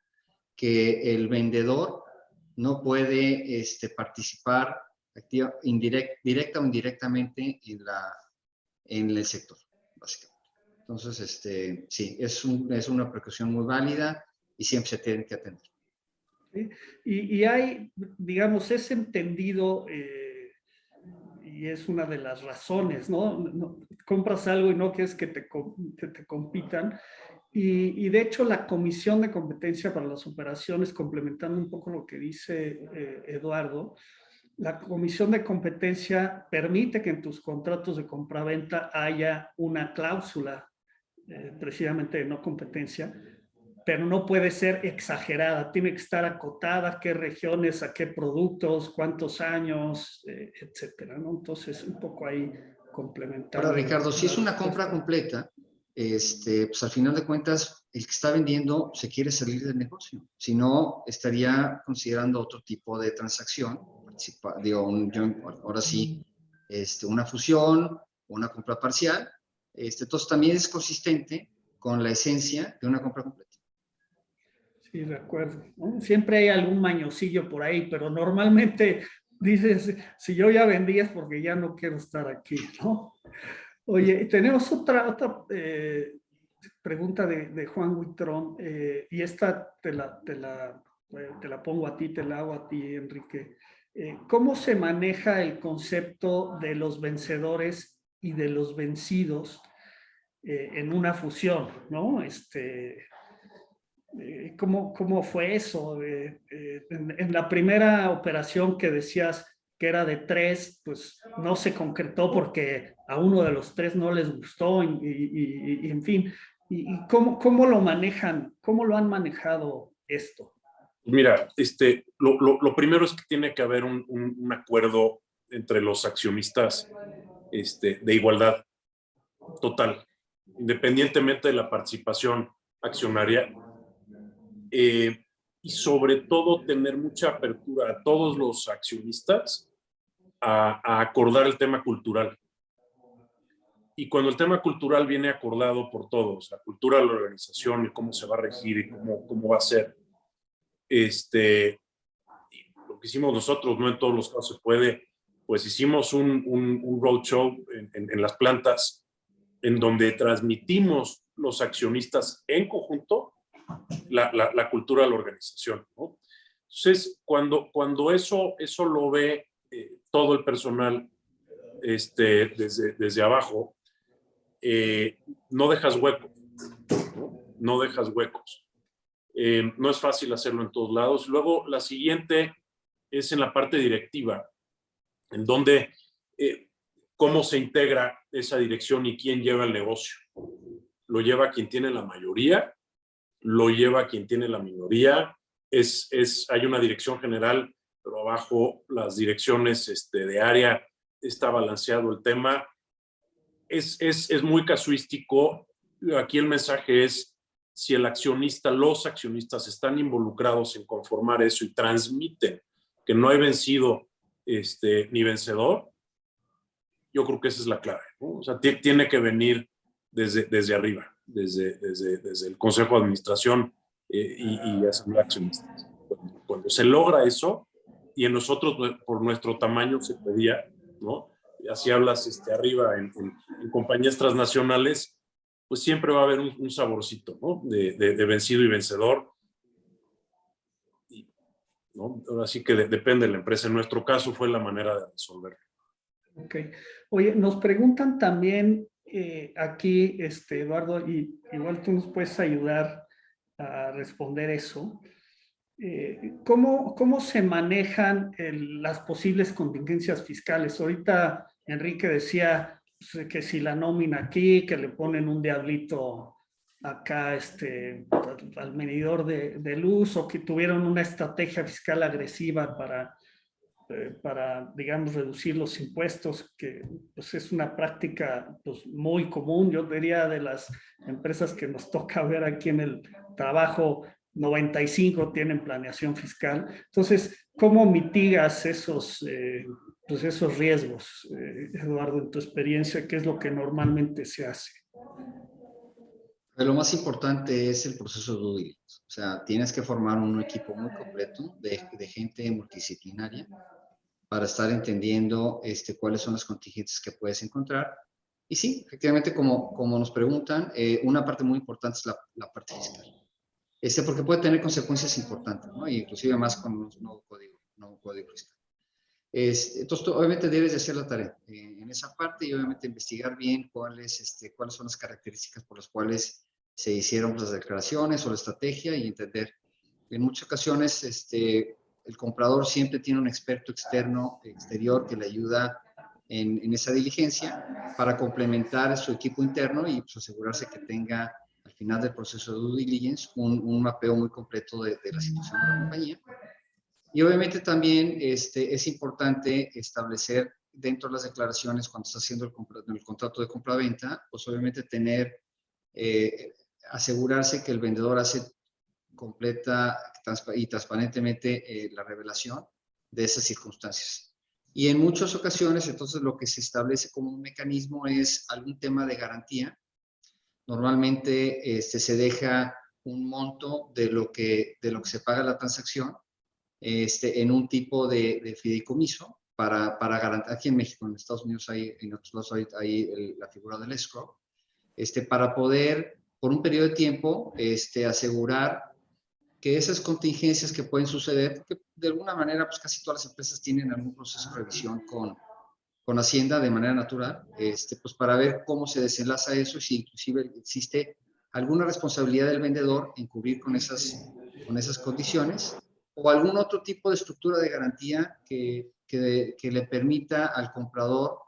que el vendedor no puede participar directa o indirectamente en el sector, básicamente. Entonces, sí, es una precaución muy válida y siempre se tiene que atender. ¿Sí? Y hay, digamos, es entendido, y es una de las razones, ¿no? Compras algo y no quieres que te compitan. Y de hecho la Comisión de Competencia para las Operaciones, complementando un poco lo que dice Eduardo, la Comisión de Competencia permite que en tus contratos de compraventa haya una cláusula precisamente de no competencia, pero no puede ser exagerada, tiene que estar acotada a qué regiones, a qué productos, cuántos años, etcétera, ¿no? Entonces, un poco ahí complementar. Ahora, Ricardo, si es una compra completa, pues al final de cuentas, el que está vendiendo se quiere salir del negocio. Si no, estaría considerando otro tipo de transacción. Ahora sí, una fusión o una compra parcial. Entonces, también es consistente con la esencia de una compra completa. Sí, de acuerdo, ¿no? Siempre hay algún mañosillo por ahí, pero normalmente dices, si yo ya vendí es porque ya no quiero estar aquí, ¿no? Oye, tenemos otra pregunta de Juan Huitrón, y esta te la pongo a ti, te la hago a ti, Enrique. ¿Cómo se maneja el concepto de los vencedores y de los vencidos en una fusión, ¿no? ¿Cómo fue eso? En la primera operación que decías que era de 3, pues no se concretó porque a uno de los 3 no les gustó y en fin. ¿Y cómo lo manejan? ¿Cómo lo han manejado esto? Mira, lo primero es que tiene que haber un acuerdo entre los accionistas de igualdad total, independientemente de la participación accionaria. Y sobre todo tener mucha apertura a todos los accionistas a acordar el tema cultural. Y cuando el tema cultural viene acordado por todos, la cultura de la organización y cómo se va a regir y cómo va a ser, lo que hicimos nosotros, no en todos los casos se puede, pues hicimos un roadshow en las plantas en donde transmitimos los accionistas en conjunto la cultura de la organización, ¿no? Entonces, cuando eso lo ve todo el personal desde abajo, no dejas huecos, ¿no? No dejas huecos. No es fácil hacerlo en todos lados. Luego, la siguiente es en la parte directiva, en donde cómo se integra esa dirección y quién lleva el negocio. Lo lleva quien tiene la mayoría, lo lleva quien tiene la minoría. Hay una dirección general, pero abajo las direcciones de área está balanceado el tema. Es muy casuístico. Aquí el mensaje es, si el accionista, los accionistas están involucrados en conformar eso y transmiten que no hay vencido ni vencedor, yo creo que esa es la clave, ¿no? O sea, tiene que venir desde arriba, desde el Consejo de Administración y Asamblea de Accionistas. Cuando se logra eso, y en nosotros por nuestro tamaño se pedía, ¿no? Así hablas arriba en compañías transnacionales, pues siempre va a haber un saborcito, ¿no? De vencido y vencedor. ¿No? Así que depende de la empresa. En nuestro caso fue la manera de resolverlo. Ok. Oye, nos preguntan también aquí, Eduardo, y igual tú nos puedes ayudar a responder eso. ¿Cómo se manejan las posibles contingencias fiscales? Ahorita Enrique decía pues, que si la nómina aquí, que le ponen un diablito acá al medidor de luz, o que tuvieron una estrategia fiscal agresiva para, digamos, reducir los impuestos, que pues, es una práctica pues, muy común. Yo diría de las empresas que nos toca ver aquí en el trabajo, 95 tienen planeación fiscal. Entonces, ¿cómo mitigas pues esos riesgos, Eduardo, en tu experiencia? ¿Qué es lo que normalmente se hace? Lo más importante es el proceso de due diligence. O sea, tienes que formar un equipo muy completo de gente multidisciplinaria para estar entendiendo cuáles son las contingencias que puedes encontrar. Y sí, efectivamente, como nos preguntan, una parte muy importante es la parte fiscal. Porque puede tener consecuencias importantes, ¿no? Y inclusive más con un nuevo código fiscal. Entonces, tú, obviamente debes de hacer la tarea en esa parte y obviamente investigar bien cuáles son las características por las cuales se hicieron las declaraciones o la estrategia y entender. En muchas ocasiones, el comprador siempre tiene un experto exterior que le ayuda en esa diligencia para complementar su equipo interno y pues, asegurarse que tenga al final del proceso de due diligence un mapeo muy completo de la situación de la compañía. Y obviamente también es importante establecer dentro de las declaraciones cuando está haciendo el contrato de compra-venta, pues obviamente asegurarse que el vendedor hace completa y transparentemente la revelación de esas circunstancias. Y en muchas ocasiones, entonces, lo que se establece como un mecanismo es algún tema de garantía. Normalmente se deja un monto de lo que se paga la transacción en un tipo de fideicomiso para garantizar. Aquí en México, en Estados Unidos, en otros lados hay la figura del escrow, para poder, por un periodo de tiempo, asegurar que esas contingencias que pueden suceder, porque de alguna manera pues casi todas las empresas tienen algún proceso de revisión con Hacienda de manera natural, pues para ver cómo se desenlaza eso y si inclusive existe alguna responsabilidad del vendedor en cubrir con esas condiciones o algún otro tipo de estructura de garantía que le permita al comprador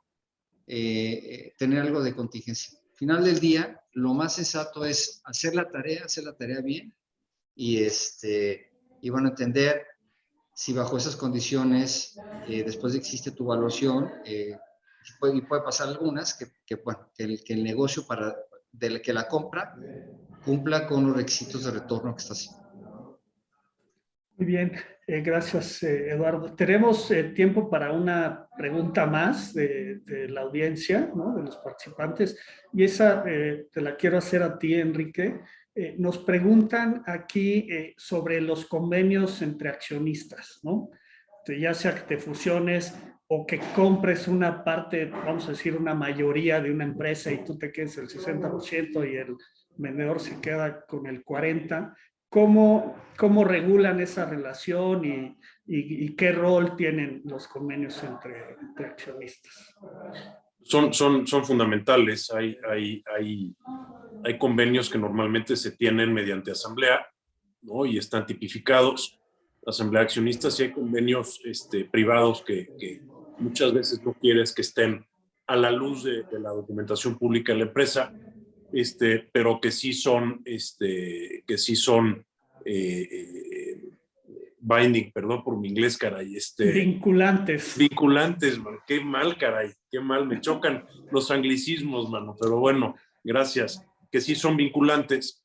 tener algo de contingencia. Al final del día, lo más sensato es hacer la tarea bien y bueno, entender si bajo esas condiciones, después de que existe tu evaluación, puede pasar algunas, que el negocio que la compra cumpla con los requisitos de retorno que está haciendo. Muy bien, gracias Eduardo. Tenemos tiempo para una pregunta más de la audiencia, ¿no? De los participantes, y esa te la quiero hacer a ti, Enrique. Nos preguntan aquí sobre los convenios entre accionistas, ¿no? Ya sea que te fusiones o que compres una parte, vamos a decir, una mayoría de una empresa y tú te quedes el 60% y el vendedor se queda con el 40%. ¿Cómo regulan esa relación y qué rol tienen los convenios entre accionistas? Son fundamentales. Hay convenios que normalmente se tienen mediante asamblea, ¿no? Y están tipificados, asamblea de accionistas, y hay convenios privados que muchas veces no quieres que estén a la luz de la documentación pública de la empresa, pero que sí son binding, perdón por mi inglés, caray. Vinculantes. Vinculantes, man. Qué mal, caray. Qué mal. Me chocan los anglicismos, mano. Pero bueno, gracias. Que sí son vinculantes.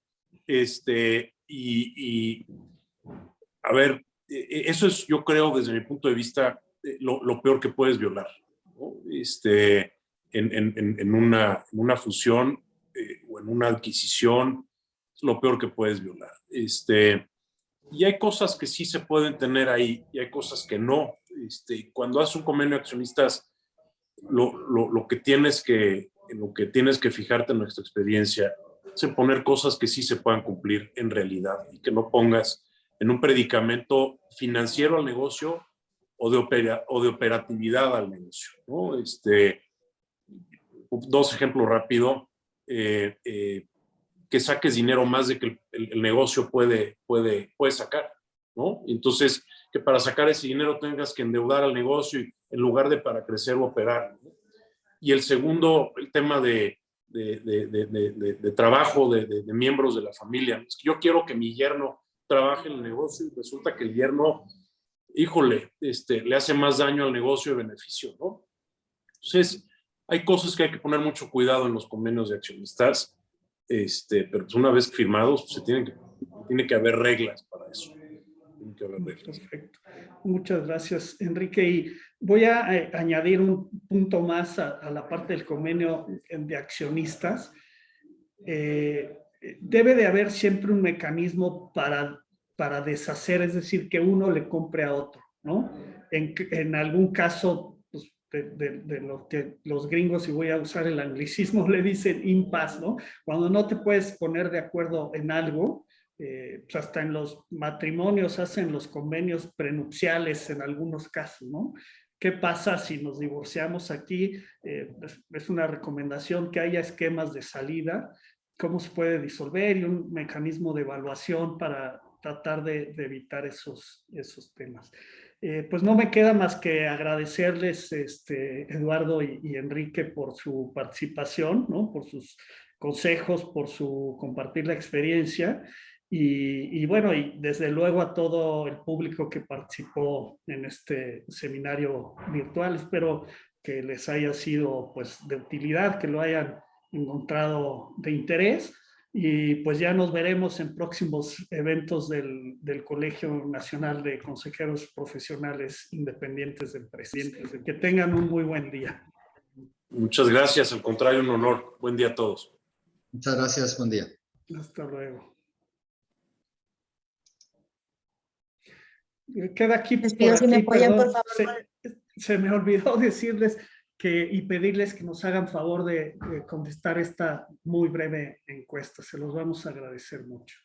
A ver, eso es, yo creo, desde mi punto de vista, lo peor que puedes violar, ¿no? En una fusión o en una adquisición, es lo peor que puedes violar. Y hay cosas que sí se pueden tener ahí y hay cosas que no. Cuando haces un convenio de accionistas, lo que tienes que fijarte en nuestra experiencia es en poner cosas que sí se puedan cumplir en realidad y que no pongas en un predicamento financiero al negocio o de operatividad al negocio, ¿no? Dos ejemplos rápido. Que saques dinero más de que el negocio puede sacar, ¿no? Entonces, que para sacar ese dinero tengas que endeudar al negocio en lugar de para crecer o operar, ¿no? Y el segundo, el tema de de trabajo de miembros de la familia. Es que yo quiero que mi yerno trabaje en el negocio y resulta que el yerno, híjole, le hace más daño al negocio de beneficio, ¿no? Entonces, hay cosas que hay que poner mucho cuidado en los convenios de accionistas, pero pues una vez firmados, pues tiene que haber reglas para eso. Tiene que haber reglas. Perfecto. Muchas gracias, Enrique. Y voy a añadir un punto más a la parte del convenio de accionistas. Debe de haber siempre un mecanismo para deshacer, es decir, que uno le compre a otro, ¿no? En algún caso, pues, de lo que los gringos, y voy a usar el anglicismo, le dicen impasse, ¿no? Cuando no te puedes poner de acuerdo en algo, pues hasta en los matrimonios hacen los convenios prenupciales en algunos casos, ¿no? ¿Qué pasa si nos divorciamos aquí? Es una recomendación que haya esquemas de salida, cómo se puede disolver y un mecanismo de evaluación para tratar de evitar esos temas. Pues no me queda más que agradecerles, Eduardo y Enrique, por su participación, ¿no? Por sus consejos, por su compartir la experiencia. Y bueno, y desde luego a todo el público que participó en este seminario virtual. Espero que les haya sido pues de utilidad, que lo hayan encontrado de interés, y pues ya nos veremos en próximos eventos del Colegio Nacional de Consejeros Profesionales Independientes de Empresas. Que tengan un muy buen día. Muchas gracias, al contrario, un honor. Buen día a todos. Muchas gracias, buen día. Hasta luego. Queda aquí, Les pido si me apoyan, por favor. Se me olvidó decirles y pedirles que nos hagan favor de contestar esta muy breve encuesta. Se los vamos a agradecer mucho.